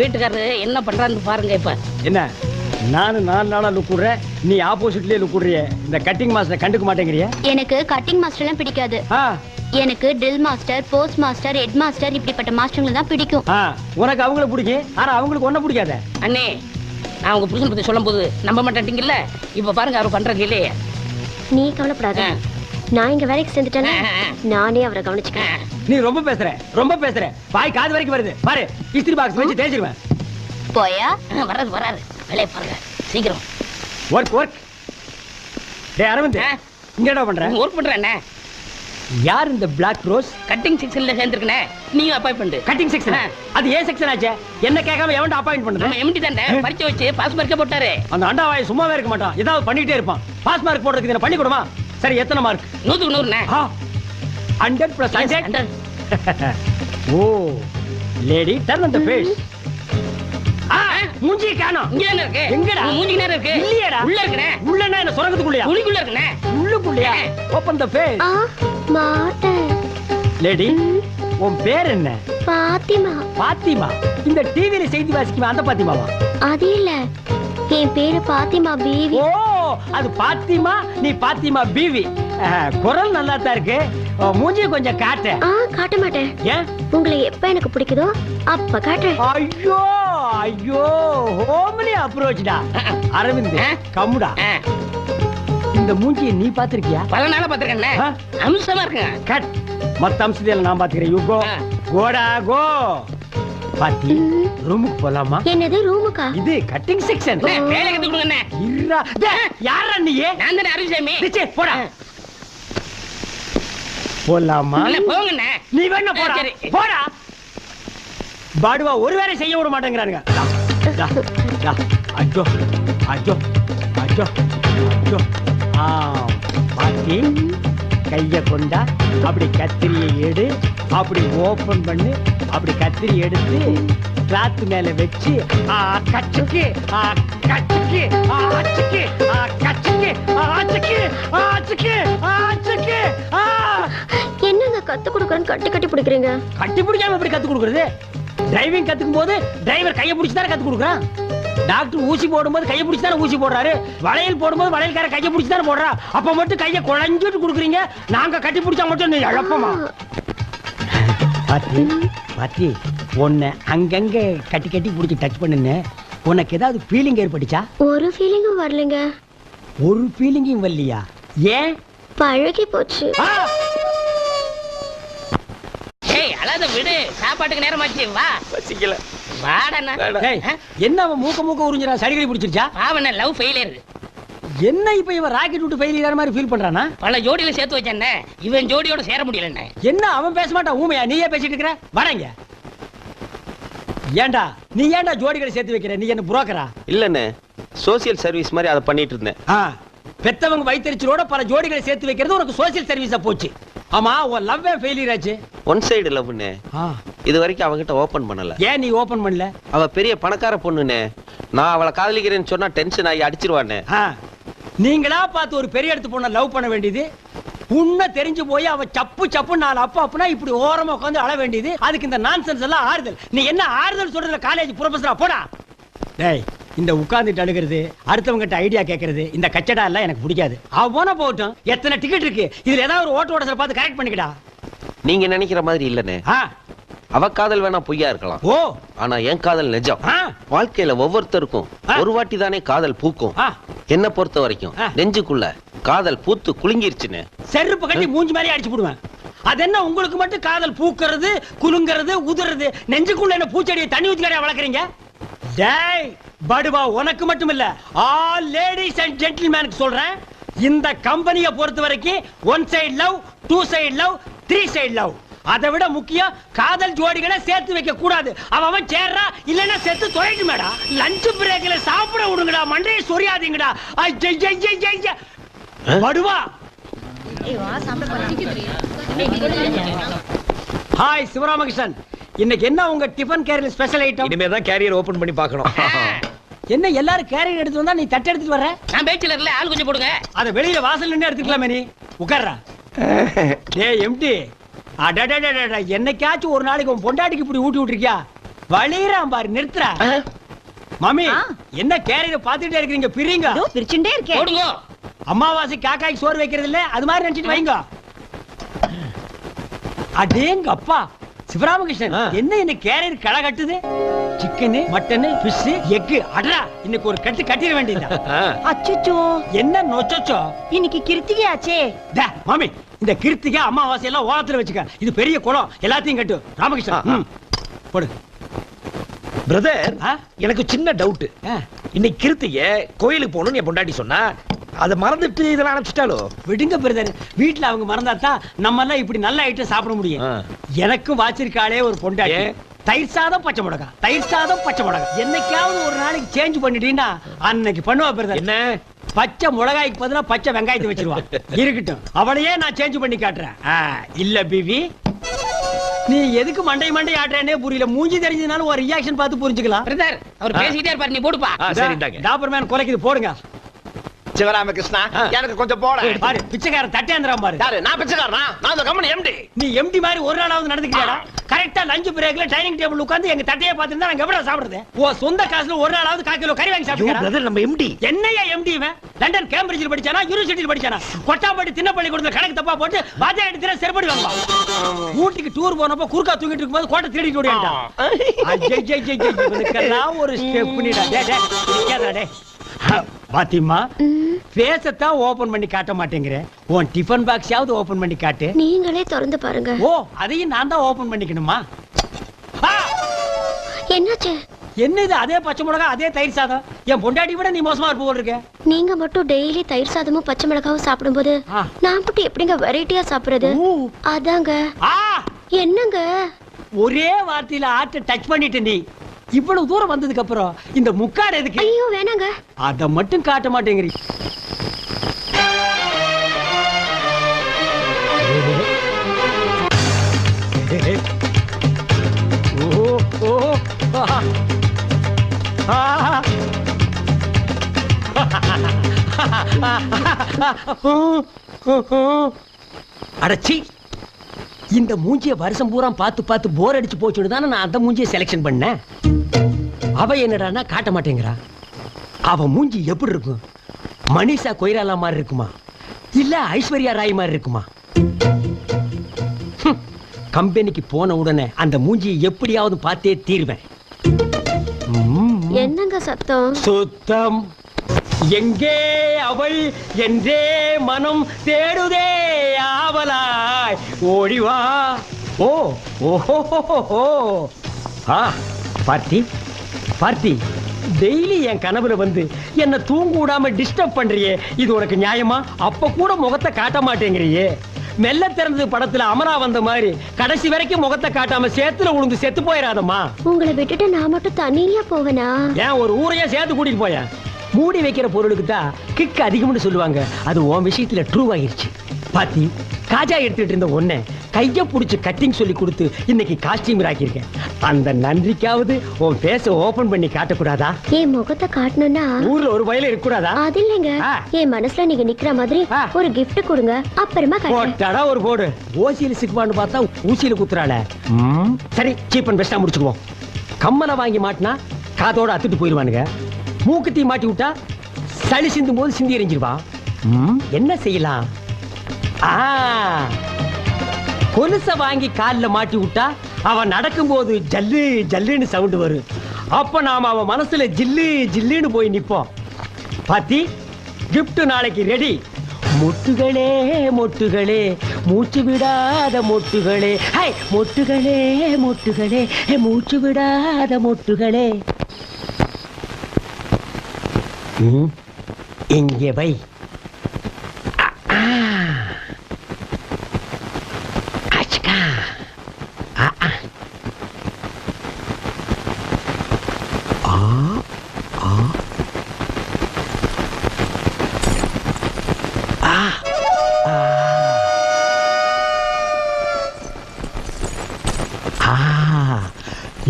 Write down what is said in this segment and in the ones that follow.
வீட்டுக்காரரு என்ன பண்றான்னு பாருங்க. இப்ப என்ன நானு 4 நாளா லுக் விடுறேன், நீ ஆப்போசிட்லயே லுக் விடுறிய. இந்த கட்டிங் மாஸ்டர் கண்டுக்க மாட்டேங்கிறிய? எனக்கு கட்டிங் மாஸ்டர்லாம் பிடிக்காது. எனக்கு drill master, post master, head master இப்படிப்பட்ட மாஸ்டர்களை தான் பிடிக்கும். உனக்கு அவங்கள பிடிக்கும், ஆனா அவங்களுக்கு ஒன்ன பிடிக்காத. அண்ணே நான் உங்க புருஷன் பத்தி சொல்லும் போது நம்ப மாட்டேங்கல்ல. இப்ப பாருங்க அவர் பண்றது இல்லையே. நீ கவலைப்படாத, நான் இங்க வேலைக்கு சேர்ந்துட்டேன்னா நானே அவரை கவனிச்சுக்கிறேன். நீ ரொம்ப பேசுற பாய் காது வரைக்கும் வருது பாரு. இஸ்திரி பாக்ஸ் வச்சு தேய்ச்சிருவேன். போயா வராது வேலையை பாருங்க சீக்கிரம். ஒர்க் டேய் அரவிந்த், இங்கடா பண்ற? ஒர்க் பண்றேன். யார் இந்த பிளாக் ரோஸ்? கட்டிங் செக்ஷன்ல சேர்ந்திருக்கனே, நீங்க அப்பாயின்ட்மென்ட். Cutting section? அது ஏ செக்ஷன் ஆச்சே. என்ன கேட்காம எவன்டா அப்பாயின்ட் பண்றது? நம்ம எம்டி தானே பரிச்சை வச்சு பாஸ் மார்க் போட்டாரு. அந்த அண்டாவாய் சும்மாவே இருக்க மாட்டான், ஏதாவது பண்ணிட்டே இருப்பான். பாஸ் மார்க் போடுறதுக்கு என்ன பண்ணி கொடுமா? சரி எத்தனை மார்க்? 100க்கு 100ண்ணே. 100 + 100. Oh lady turn on the face. மூஞ்சி காணோம். இங்க தான இருக்கு. எங்கடா? மூஞ்சி நேரா இருக்கு. இல்லையடா. உள்ள இருக்குனே. உள்ளனா என்ன சொரங்கத்துக்குள்ளயா? உள்ளுக்குள்ள இருக்குனே. உள்ளுக்குள்ளயா? Open the face. மாட்டேன். லேடி உன் பேர் என்ன? பாத்திமா. இந்த டிவில செய்தி வாசிக்குமே அந்த பாத்திமாவா? அது இல்ல, என் பேரு பாத்திமா பீவி. ஓ அது பாத்திமா, நீ பாத்திமா பீவி. குரல் நல்லா தான் இருக்கு. மூஞ்சி கொஞ்சம் காட்டு. காட்ட மாட்டேன். ஏன்? உங்களை எப்ப எனக்கு பிடிக்குதோ அப்ப காட்டுறேன். ஐயோ ஹோம்லி அப்ரோச்டா. அரவிந்த் கம்முடா. இந்த மூஞ்சியை நீ பாத்திருக்கியா? பல நாளா பாத்திருக்கேன். அம்சமா இருக்குங்க. கட். மத்த அம்சத்தையில நான் பாத்துக்கிறேன். You go. கோடா கோ. பாத்தி ரூமுக்கு போலாமா? என்னது ரூமுக்கா? இது கட்டிங் செக்ஷன். வேலை கத்து கொடுங்கண்ணே. இருடா. யாரா நீ? நான் தானே அருள்சாமி. போடா. போலாமா? போங்கண்ணே. நீ வேணா போடா. போடா. பாடுவா ஒரு வேலை செய்ய விட மாட்டேங்கிறானுங்க. அஜோ அஜோ அஜோ அஜோ. பாத்தி கைய கொண்டா, அப்படி கத்திரியை எடு, அப்படி ஓபன் பண்ணு, அப்படி கத்திரி எடுத்து கிளாத் மேல வச்சு கச்சுக்கு கச்சுக்கு ஆச்சுக்கு கச்சுக்கு ஆச்சுக்கு ஆச்சுக்கு ஆச்சுக்கு. என்னங்க கத்து கொடுக்கறேன்னு கட்டி கட்டி பிடிக்கிறீங்க? கட்டி பிடிக்காம எப்படி கத்து கொடுக்கறது? டிரைவிங் கத்துக்கும் போது டிரைவர் கையை பிடிச்சு தானே கத்து கொடுக்குறான். டாக்டர் ஊசி போடும்போது கையை பிடிச்சு தானே ஊசி போடுறாரு. வளையல் போடும்போது வளையல்கார கையை பிடிச்சு தானே போடுறா. அப்ப மட்டும் கையை குழஞ்சிட்டு கொடுக்குறீங்க. நாங்க கட்டி பிடிச்சா மட்டும் நீ இழப்பமா? பாத்தி உன்னை அங்கங்க கட்டி கட்டி பிடிச்சி டச் பண்ணுங்க. உனக்கு ஏதாவது ஃபீலிங் ஏற்பட்டுச்சா? ஒரு ஃபீலிங்கும் வரலங்க. ஒரு ஃபீலிங்கும் வரலையா? ஏன்? பழகி போச்சு. அழாத விடு, சாப்பாட்டுக்கு நேரமாச்சு. வா. பசிக்கல. வாடா. என்ன அவன் மூக்க உறிஞ்சிரான்? சடிகடி பிடிச்சிருச்சா? அவன லவ் ஃபெயிலியர். என்ன இப்ப இவன் ராக்கெட் விட்டு ஃபெயிலியர் மாதிரி ஃபீல் பண்றானா? பல ஜோடியில சேர்த்து வச்சேன்னே, இவன் ஜோடியோட சேர முடியலண்ணே. என்ன அவன் பேச மாட்டான்? ஊமையா நீயே பேசிட்டு இருக்கிற? வாடங்க. ஏண்டா நீ ஏண்டா ஜோடிகளை சேர்த்து வைக்கிற? நீ என்ன புரோக்கரா? இல்லண்ணே, சோசியல் சர்வீஸ் மாதிரி அதை பண்ணிட்டு இருந்தேன். பெத்தவங்க வயித்தறிச்சலோட பல ஜோடிகளை சேர்த்து வைக்கிறது உனக்கு சோசியல் சர்வீஸா போச்சு. ஆமா, உன் லவ் ஃபெயிலியர் ஆச்சு. One side லவ்னே. இது வரைக்கும் அவகிட்ட ஓபன் பண்ணல. ஏன் நீ ஓபன் பண்ணல? அவ பெரிய பணக்கார பொண்ணுனே. நான் அவளை காதலிக்கிறேன்னு சொன்னா டென்ஷன் ஆகி அடிச்சிருவானே. நீங்களா பார்த்து ஒரு பெரிய இடத்து பொண்ணை லவ் பண்ண வேண்டியது. உன்னை தெரிஞ்சு போய் அவ சப்பு சப்பு 4 அப்பா இப்படி ஓரமா உட்காந்து அழ வேண்டியது. அதுக்கு இந்த நான்சென்ஸ் எல்லாம் ஆறுதல். நீ என்ன ஆறுதல் சொல்றதுல காலேஜ் ப்ரொஃபஸரா? போடா. டேய், இந்த உட்கார்ந்துட்டு அழுகிறது, அடுத்தவங்கிட்ட ஐடியா கேட்கறது, இந்த கச்சடா எல்லாம் எனக்கு பிடிக்காது. அவன போட்டும். எத்தனை டிக்கெட் இருக்கு? இதுல ஏதாவது ஒரு ஓட்ட ஓடசல பார்த்து கரெக்ட் பண்ணிக்கடா. நீங்க நினைக்கிற மாதிரி இல்லனே. அவ காதல் வேணா பொய்யா இருக்கலாம். ஆனா என் காதல் நிஜம். வாழ்க்கையில ஒவ்வொருத்தருக்கும் ஒரு வாட்டி தானே காதல் பூக்கும். என்ன பொறுத்த வரைக்கும் நெஞ்சுக்குள்ள காதல் பூத்து குலுங்கிருச்சுன்னு செருப்பு கட்டி மூஞ்சி மாதிரி அடிச்சு போடுவேன். அது என்ன உங்களுக்கு மட்டும் காதல் பூக்கிறது, குலுங்கிறது, உதிர்றது? நெஞ்சுக்குள்ள என்ன பூச்செடியை தண்ணி ஊத்தி கடையா வளர்க்குறீங்க? டேய் படுவா, உனக்கு மட்டும் இல்ல, ஆல் லேடிஸ் அண்ட் ஜென்டில்மேனுக்கு சொல்றேன். இந்த கம்பெனியை பொறுத்த வரைக்கும் 1 side love, 2 side love, 3 side love. அதை விட முக்கியம் காதல் ஜோடிகளை சேர்த்து வைக்க கூடாது. அவன் சேர்றா இல்லன்னா சேர்த்து தொலைட்டு மேடா. லஞ்ச் பிரேக்ல சாப்பிட விடுங்கடா, மண்டையை சொரியாதீங்கடா. படுவா. ஹாய் சிவராமகிருஷ்ணன், இன்னைக்கு என்ன உங்க டிஃபன் கேரியர் ஸ்பெஷல் ஐட்டம்? இனிமே தான் கேரியர் ஓபன் பண்ணி பார்க்கணும். என்ன எல்லாரும் கேரியர் எடுத்து வந்தா நீ தட்டு எடுத்துட்டு வர? நான் பேச்சுலர்ல ஆள் கொஞ்சம் போடுங்க. அத வெளியில வாசல்ல நின்னு எடுத்துக்கலாமே. நீ உட்கார்றா. டேய் எம்டி, அடடடடட, என்னைக்காச்சும் ஒரு நாளைக்கு உன் பொண்டாட்டிக்கு இப்படி ஊட்டி விட்டுருக்கியா? வலிராம் பாரு, நிறுத்துறா. மாமி, என்ன கேரியரை பாத்துட்டே இருக்கீங்க? பிரிங்க. பிரிச்சுட்டே இருக்கேன். போடுங்க. அம்மாவாசை காக்காய்க்கு சோறு வைக்கிறது இல்ல, அது மாதிரி நினைச்சிட்டு வைங்க. அடேங்க அப்பா, சிவராமகிருஷ்ணன் என்ன கேரியர் களை கட்டுது? Chicken, mutton, fish, egg. அடடா, இன்னைக்கு ஒரு கட்டு கட்டிட வேண்டியதா? அச்சச்சோ, என்ன நொச்சச்சோ? இன்னைக்கு கிருத்திகை ஆச்சே. மாமி, இந்த கிருத்திகை அமாவாசை எல்லாம் ஓரத்துல வச்சுக்க. இது பெரிய குளம், எல்லாத்தையும் கட்டு. ராமகிருஷ்ணன் போடு. பிரதர், எனக்கு சின்ன டவுட். இன்னைக்கு கிருத்திகை கோயிலுக்கு போகணும்னு என் பொண்டாட்டி சொன்னா, அதை மறந்துட்டு இதெல்லாம் அனுப்பிச்சிட்டாலோ? விடுங்க பிரதர், வீட்டுல அவங்க மறந்தாதான் நம்ம எல்லாம் இப்படி நல்ல ஐட்டம் சாப்பிட முடியும். எனக்கும் வாச்சிருக்காளே ஒரு பொண்டாட்டி. தயிர் சாதம் பச்சை மிளகா, தயிர் சாதம் பச்சை மிளகா. என்னைக்காவது ஒரு நாளைக்கு சேஞ்ச் பண்ணிட்டீங்கன்னா அன்னைக்கு பண்ணுவா பிரதர். என்ன? பச்சை மிளகாய்க்கு பதிலா பச்சை வெங்காயத்தை வச்சிருவா. இருக்கட்டும், அவளையே நான் சேஞ்ச் பண்ணி காட்டுறேன். இல்ல பிவி, நீ எதுக்கு மண்டை ஆட்டுறேனே புரியல. மூஞ்சி தெரிஞ்சதுனால ஒரு ரியாக்ஷன் பார்த்து புரிஞ்சுக்கலாம். பிரதர், அவர் பேசிட்டே இருப்பாரு, நீ போடுப்பா. சரிண்டாங்க. டாபர்மேன் குலைக்குது, போடுங்க. சிவராமகிருஷ்ணா, எனக்கு கொஞ்சம் போட. பாரு, பிச்சைக்காரன் தட்டேந்திரம் பாரு. யாரு? நான் பிச்சைக்காரனா? நான் அந்த கம்பெனி எம்டி. நீ எம்டி மாதிரி ஒரு நாளாவது நடந்துக்கிறியாடா? கரெக்டா லஞ்ச் பிரேக்ல டைனிங் டேபிள் உட்கார்ந்து எங்க தட்டையை பார்த்துட்டு நாங்க எப்படி சாப்பிடுறது? ஓ சொந்த காசுல ஒரு நாளாவது 1/4 கிலோ கறி வாங்கி சாப்பிடுறா? பிரதர், நம்ம எம்டி. என்னையா எம்டி இவன்? லண்டன் கேம்பிரிட்ஜில் படிச்சானா, யூனிவர்சிட்டியில் படிச்சானா? கொட்டாம்பட்டி தின்னப்பள்ளி கொடுத்த கணக்கு தப்பா போட்டு வாத்தியா எடுத்து செருப்படி வாங்குவா. ஊட்டிக்கு டூர் போனப்ப குறுக்கா தூங்கிட்டு இருக்கும்போது கோட்டை திருடிட்டு ஓடிட்டான். இவனுக்கெல்லாம் ஒரு ஸ்டெப் பண்ணிடா. பாத்திமா, பேசத்தான் ஓபன் பண்ணி காட்ட மாட்டேங்கிற. உன் டிஃபன் பாக்ஸாவது ஓபன் பண்ணி காட்டு. நீங்களே திறந்து பாருங்க. ஓ, அதையும் நான் தான் ஓபன் பண்ணிக்கணுமா? என்னாச்சு? என்ன இது? அதே பச்சை மிளகா, அதே தயிர் சாதம். என் பொண்டாட்டி விட நீ மோசமா இருப்ப போல இருக்க. நீங்க மட்டும் டெய்லி தயிர் சாதமும் பச்சை மிளகாவும் சாப்பிடும்போது நான் மட்டும் எப்படிங்க வெரைட்டியா சாப்பிடுறது? அதாங்க. என்னங்க? ஒரே வார்த்தையில ஆட்ட டச் பண்ணிட்டு நீ இவ்வளவு தூரம் வந்ததுக்கு அப்புறம் இந்த முக்காடு எதுக்கு? ஐயோ வேணாங்க. அத மட்டும் காட்ட மாட்டேங்கிறீ. அடச்சி, இந்த மூஞ்சிய வருஷம் பூரா பார்த்து பார்த்து போர் அடிச்சு போச்சுன்னு தானே நான் அந்த மூஞ்சியை செலக்ஷன் பண்ணேன். அவ என்னடான்னா காட்ட மாட்டேங்கிறா. அவ மூஞ்சி எப்படி இருக்கும்? மனிஷா கொய்ராலா மாதிரி இருக்குமா, இல்ல ஐஸ்வர்யா ராய் மாதிரி இருக்குமா? கம்பெனிக்கு போன உடனே அந்த மூஞ்சியை எப்படியாவது பார்த்தே தீர்வேன். என்னங்க சத்தம்? சுத்தம். எங்கே அவள் என்றே மனம் தேடுதே ஆவலாய், ஓடிவா. ஓ ஓஹோ. பார்த்தி பார்த்தி, டெய்லி என் கனவுல வந்து என்ன தூங்க விடாம டிஸ்டர்ப் பண்றியே, இது உனக்கு நியாயமா? அப்ப கூட முகத்தை காட்ட மாட்டேங்கிறியே. மெல்ல திறந்தது படத்துல அமரா வந்த மாதிரி கடைசி வரைக்கும் முகத்தை காட்டாம சேத்துல உளுந்து செத்து போயிடாதம்மா. உங்களை விட்டுட்டு நான் மட்டும் தனியா போவேனா? ஏன் ஒரு ஊரையே சேர்த்து கூட்டிட்டு போயேன். மூடி வைக்கிற பொருளுக்கு தான் கிக் அதிகம்னு சொல்லுவாங்க. அது உன் விஷயத்துல ட்ரூ ஆகிருச்சு. பாத்தி, காஜா எடுத்துட்டு இருந்த ஒன்ன கைய புடிச்சு கட்டிங் சொல்லி கொடுத்து இன்னைக்கு காஸ்டியூமர் ஆக்கியிருக்கேன். அந்த நன்றிக்காவது உன் பேச ஓபன் பண்ணி காட்டக்கூடாதா? என் முகத்தை காட்டணும்னா ஊர்ல ஒரு வயல இருக்க கூடாதா? அது இல்லைங்க, என் மனசுல நீங்க நிக்கிற மாதிரி ஒரு கிஃப்ட் கொடுங்க, அப்புறமா போட்டடா ஒரு போடு. ஓசியில சிக்குவான்னு பார்த்தா ஊசியில குத்துறாள. சரி, சீப் அண்ட் பெஸ்டா முடிச்சுக்குவோம். கம்மலை வாங்கி மாட்டினா காதோட அத்துட்டு போயிருவானுங்க. மூக்குத்தி மாட்டி விட்டா சளி சிந்தும் போது சிந்தி எறிஞ்சிருவா. என்ன செய்யலாம்? கொலுச வாங்கி காலில் மாட்டி விட்டா அவன் நடக்கும் போது ஜல்லு ஜல்லுன்னு சவுண்ட் வரும். அப்ப நாம அவன் மனசுல ஜில்லு ஜில்லுன்னு போய் நிப்போம். பாத்தி, கிஃப்ட் நாளைக்கு ரெடி. மொட்டுகளே மொட்டுகளே, மூச்சு விடாத மொட்டுகளே, ஹை மொட்டுகளே மொட்டுகளே, மூச்சு விடாத மொட்டுகளே. இங்கே வை.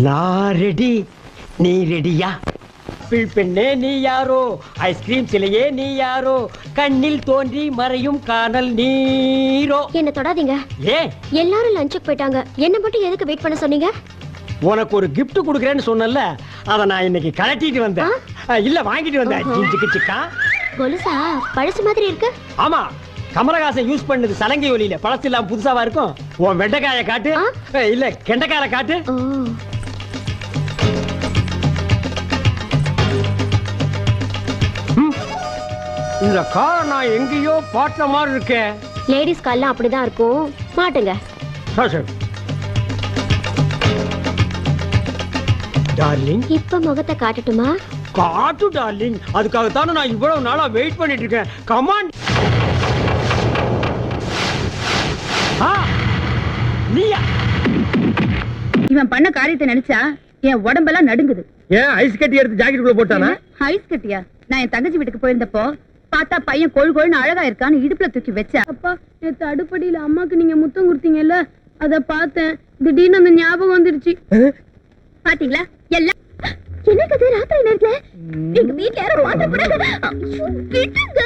நான் ரெடி, நீ ரெடியா? பெண்ணே நீ யாரோ, ஐஸ்கிரீம் சிலையே நீ யாரோ, கண்ணில் தோன்றி மறையும் காணல் நீரோ. என்ன தொடாதீங்க. ஏன்? எல்லாரும் லஞ்சுக்கு போயிட்டாங்க, என்ன மட்டும் எதுக்கு வெயிட் பண்ண சொன்னீங்க? உனக்கு ஒரு gift கொடுக்கறேன்னு சொன்னல, அத நான் இன்னைக்கு கலட்டிட்டு வந்தேன். இல்ல வாங்கிட்டு வந்தேன். ஜிஞ்சிக்கு சிக்கா. கொலுசா பழசு மாதிரி இருக்கு. ஆமா, கமலஹாசன் யூஸ் பண்ணது சலங்கை ஒலியில. பழசு இல்லாம புதுசாவா இருக்கும். உன் வெண்டைக்காய காட்டு. இல்ல கெண்டைக்காய காட்டு. இந்த காரை நான் எங்கேயோ பார்த்த மாதிரி இருக்கேன். லேடிஸ் கால்லாம் அப்படிதான் இருக்கும். மாட்டுங்க. டார்லிங், இப்ப முகத்தை காட்டட்டுமா? காட்டு டார்லிங். அதுக்காகத்தானே நான் இவ்வளவு நாளா வெயிட் பண்ணிட்டு இருக்கேன். கமான். நீயா? இவன் பண்ண காரியத்தை நினைச்சா என் உடம்பெல்லாம் நடுங்குது. ஏன் ஐஸ் கட்டி எடுத்து ஜாக்கெட்டுக்குள்ள போட்டானா? ஐஸ் கட்டியா? நான் என் தங்கச்சி வீட்டுக்கு போயிருந்தப்போ பார்த்தா பையன் கொழு கொழுன்னு அழகா இருக்கான்னு இடுப்புல தூக்கி வச்சா. அப்பா, நேத்து அடுப்படியில அம்மாக்கு நீங்க முத்தம் கொடுத்தீங்கல்ல, அத பார்த்தேன். திடீர்னு அந்த ஞாபகம் வந்துருச்சு. பாத்தீங்களா? எல்லாம் என்ன கதை? ராத்திரி நேரத்துல எங்க வீட்ல யாரோ பாத்து போறாங்க. விட்டுங்க.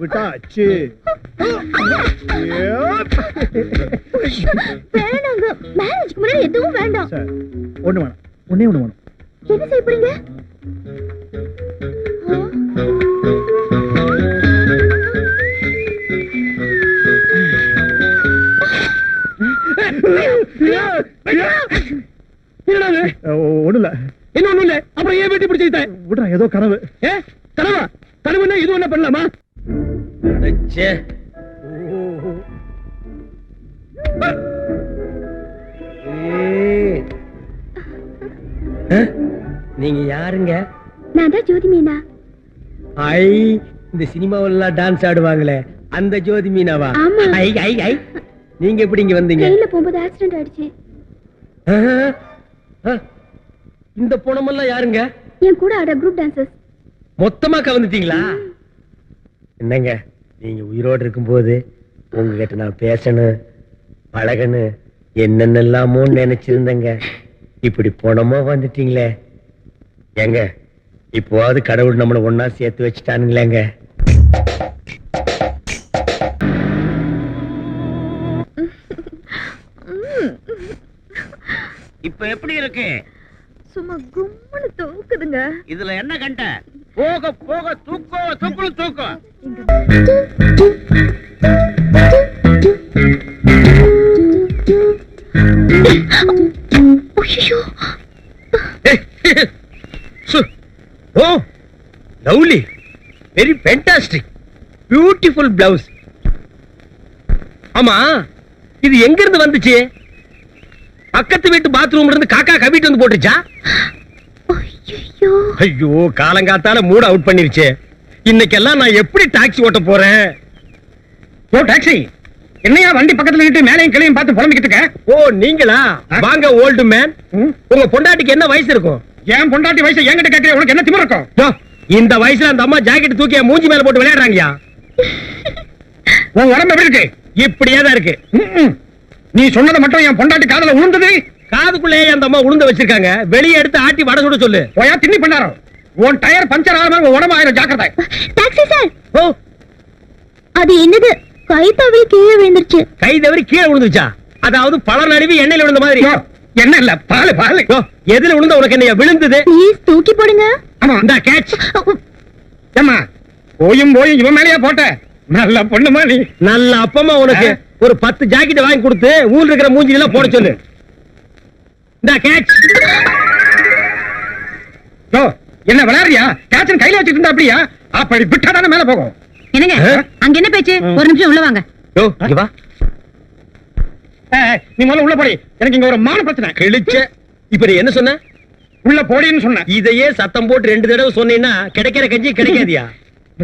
விட்டாச்சு. வேணாங்க. மேரேஜ்க்கு முன்னாடி எதுவும் வேண்டாம். ஒண்ணு வேணாம். ஒண்ணே ஒண்ணு வேணும். என்ன செய்ய போறீங்க? ஒண்ணுல என்ன ஒண்ணு இல்ல. அப்புறம் ஏன் வெட்டி பிடிச்சிட்டேன்? விடுறா, ஏதோ கனவு. கனவா? கனவுன்னா இது என்ன பண்ணலாமா? நீங்க யாருங்க? நான் தான் ஜோதி மீனா. ஐ, இந்த சினிமாவெல்லாம் டான்ஸ் ஆடுவாங்களே அந்த ஜோதி மீனாவா? ஆமா. ஐ ஐ ஐ. நீங்க எப்படி இங்க வந்தீங்க? ட்ரெயின்ல போகும்போது ஆக்சிடென்ட் ஆயிடுச்சு. இந்த பொணமெல்லாம் யாருங்க? என் கூட ஆட குரூப் டான்சர்ஸ். மொத்தமா கவனிட்டீங்களா? என்னங்க, நீங்க உயிரோடு இருக்கும்போது உங்ககிட்ட நான் பேசணும், பழகணும், என்னென்னலாமோ நினைச்சிருந்தேங்க. இப்படி பொணமா வந்துட்டீங்களே. ஏங்க, இப்போவாது கடவுள் நம்மள ஒன்னா சேர்த்து வச்சுட்டானுங்களேங்க. இப்ப எப்படி இருக்கு? சும்மா கும்முன்னு தூக்குதுங்க. இதுல என்ன கண்ட? போக போக தூக்கோ தூக்குளு தூக்கோ. Oh, lovely, very fantastic, beautiful blouse. ஆமா, இது எங்க இருந்து வந்துச்சு? பக்கத்து வீட்டு பாத்ரூம்ல இருந்து காக்கா கவிட்டு வந்து போட்டுச்சா? ஐயோ, காலங்காத்தால மூட் அவுட் பண்ணிருச்சு. இன்னைக்கெல்லாம் நான் எப்படி டாக்ஸி ஓட்ட போறேன்? ஓ டாக்ஸி, என்னையா வண்டி பக்கத்துல நின்று மேலையும் கிளையும் பார்த்து புலம்பிக்கிட்டு இருக்க? ஓ, நீங்களா? வாங்க ஓல்டு மேன். உங்க பொண்டாட்டிக்கு என்ன வயசு இருக்கும்? ஏன் பொண்டாட்டி வயசு என்கிட்ட கேட்கிற? உனக்கு என்ன திமிரு இருக்கும்? இந்த வயசுல அந்த அம்மா ஜாக்கெட் தூக்கி மூஞ்சி மேல போட்டு விளையாடுறாங்கயா. உன் உடம்பு எப்படி இருக்கு? இப்படியே தான் இருக்கு. நீ சொன்னதை மட்டும் என் பொண்டாட்டி காதுல உளுந்தது. காதுக்குள்ளே அந்த அம்மா உளுந்து வச்சிருக்காங்க. வெளியே எடுத்து ஆட்டி வடை சுட சொல்லு. போயா திண்ணி பண்ணாரோ. உன் டயர் பஞ்சர் ஆகாம உன் உடம்பு ஆயிரம். ஜாக்கிரதை. Taxi sir. ஓ, அது என்னது? கை தவறி கீழே விழுந்துருச்சு. கை தவறி கீழே விழுந்துச்சா? அதாவது பல நழுவி எண்ணெயில விழுந்த மாதிரி. என்ன இல்ல, பாலு பாலு. எதுல விழுந்த உனக்கு என்ன விழுந்தது? ப்ளீஸ் தூக்கி போடுங்க. ஆமா, இந்த கேட்ச். ஏம்மா, போயும் போயும் இவன் மேலேயே போட்ட. நல்ல பொண்ணுமா நீ. நல்ல அப்பமா உனக்கு ஒரு 10 ஜாக்கெட் வாங்கி கொடுத்து ஊர்ல இருக்கிற மூஞ்சில எல்லாம் போட சொல்லு. இந்த கேட்ச். என்ன விளையாடுறியா? கேட்சன் கையில வச்சிட்டு இருந்தா அப்படியா? அப்படி விட்டாதானே மேல போகும். என்னங்க அங்க என்ன பேச்சு? ஒரு நிமிஷம் உள்ள வாங்க. வா. நீ முதல்ல உள்ள போடி. எனக்கு இங்க ஒரு மான பிரச்சனை. கிழிச்ச. இப்ப நீ என்ன சொன்ன? உள்ள போடின்னு சொன்ன. இதையே சத்தம் போட்டு 2 தடவை சொன்னீங்கன்னா கிடைக்கிற கஞ்சி கிடைக்காதியா?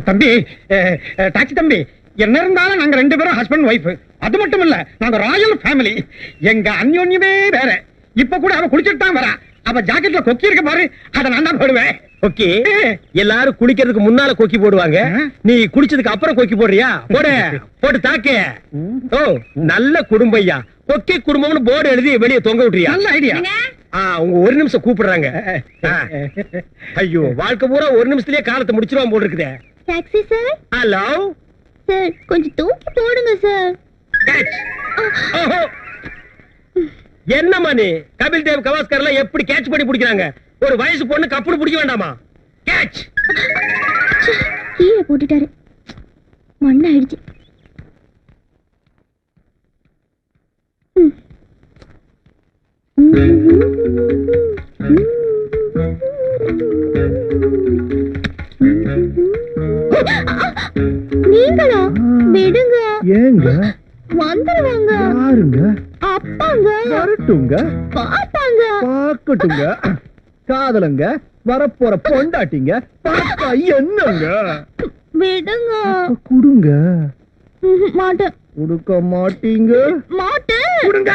தம்பி, டாக்ஸி தம்பி, என்ன இருந்தாலும் நாங்க 2 பேரும் ஹஸ்பண்ட் ஒய்ஃப். அது மட்டும் இல்ல, நாங்க ராயல் ஃபேமிலி. எங்க அந்யோன்யமே வேற. இப்ப கூட அவ குளிச்சுட்டு தான் வரா. அவ ஜாக்கெட்ல கொக்கி இருக்க பாரு, அத நான் தான் போடுவேன். கொக்கி? எல்லாரும் குளிக்கிறதுக்கு முன்னால கொக்கி போடுவாங்க. நீ குளிச்சதுக்கு அப்புறம் கொக்கி போடுறியா? போடு, போட்டு தாக்கு. ஓ, நல்ல குடும்பையா. கொக்கி குடும்பம்னு போர்டு எழுதி வெளியே தொங்க விட்டுறியா? நல்ல ஐடியா. உங்க ஒரு நிமிஷம் கூப்பிடுறாங்க. ஐயோ, வாழ்க்கை பூரா ஒரு நிமிஷத்துலயே காலத்தை முடிச்சிருவான் போல் இருக்குதே. Taxi sir. ஹலோ சார், கொஞ்சம் தூக்கி போடுங்க சார். என்னம்மா நீ கபில் தேவ் கவாஸ்கர்ல எப்படி கேட்ச் பண்ணி பிடிக்கிறாங்க? ஒரு வயசு பொண்ணு கப்புனு பிடிக்க வேண்டாமா? கேட்ச். கீழே போட்டுட்டாரு. மண்ணாயிடுச்சு. நீங்களா? விடுங்க. ஏங்க? வந்துருவாங்க. யாருங்க? அப்பாங்க. வரட்டுங்க. பாப்பாங்க. பாக்கட்டுங்க. காதலங்க வரப்போற பொண்டாட்டிங்க பாப்பா என்னங்க? விடுங்க. குடுங்க. மாட்டேன். குடுக்க மாட்டீங்க? மாட்டேன். குடுங்க.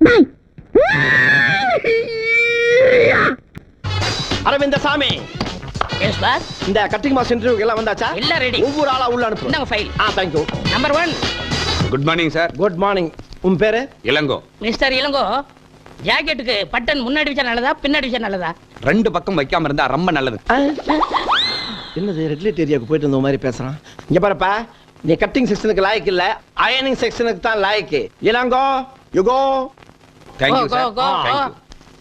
பை. அரவிந்த சாமி, எஸ் பாஸ். இந்த கட்டிங் மாஸ்டர் இன்டர்வியூ எல்லாம் வந்தாச்சா? எல்லாம் ரெடி. ஒவ்வொரு ஆளா உள்ள அனுப்பு. இந்தாங்க file. Thank you. Number 1 good morning sir. Good morning. உன் பேரு? இளங்கோ. மிஸ்டர் இளங்கோ, ஜாக்கெட்டுக்கு பட்டன் முன்னாடி வச்சா நல்லதா பின்னாடி வச்சா நல்லதா? ரெண்டு பக்கம் வைக்காம இருந்தா ரொம்ப நல்லது. என்னது ரெட் லைட் ஏரியாவுக்கு போயிட்டு வந்த மாதிரி பேசுறான்? இங்க பாருப்பா, நீ கட்டிங் செக்ஷனுக்கு லாய்க்கு இல்ல, அயனிங் செக்ஷனுக்கு தான் லாய்க்கு. Elango, you go. Thank you Go, sir. go, thank go. You.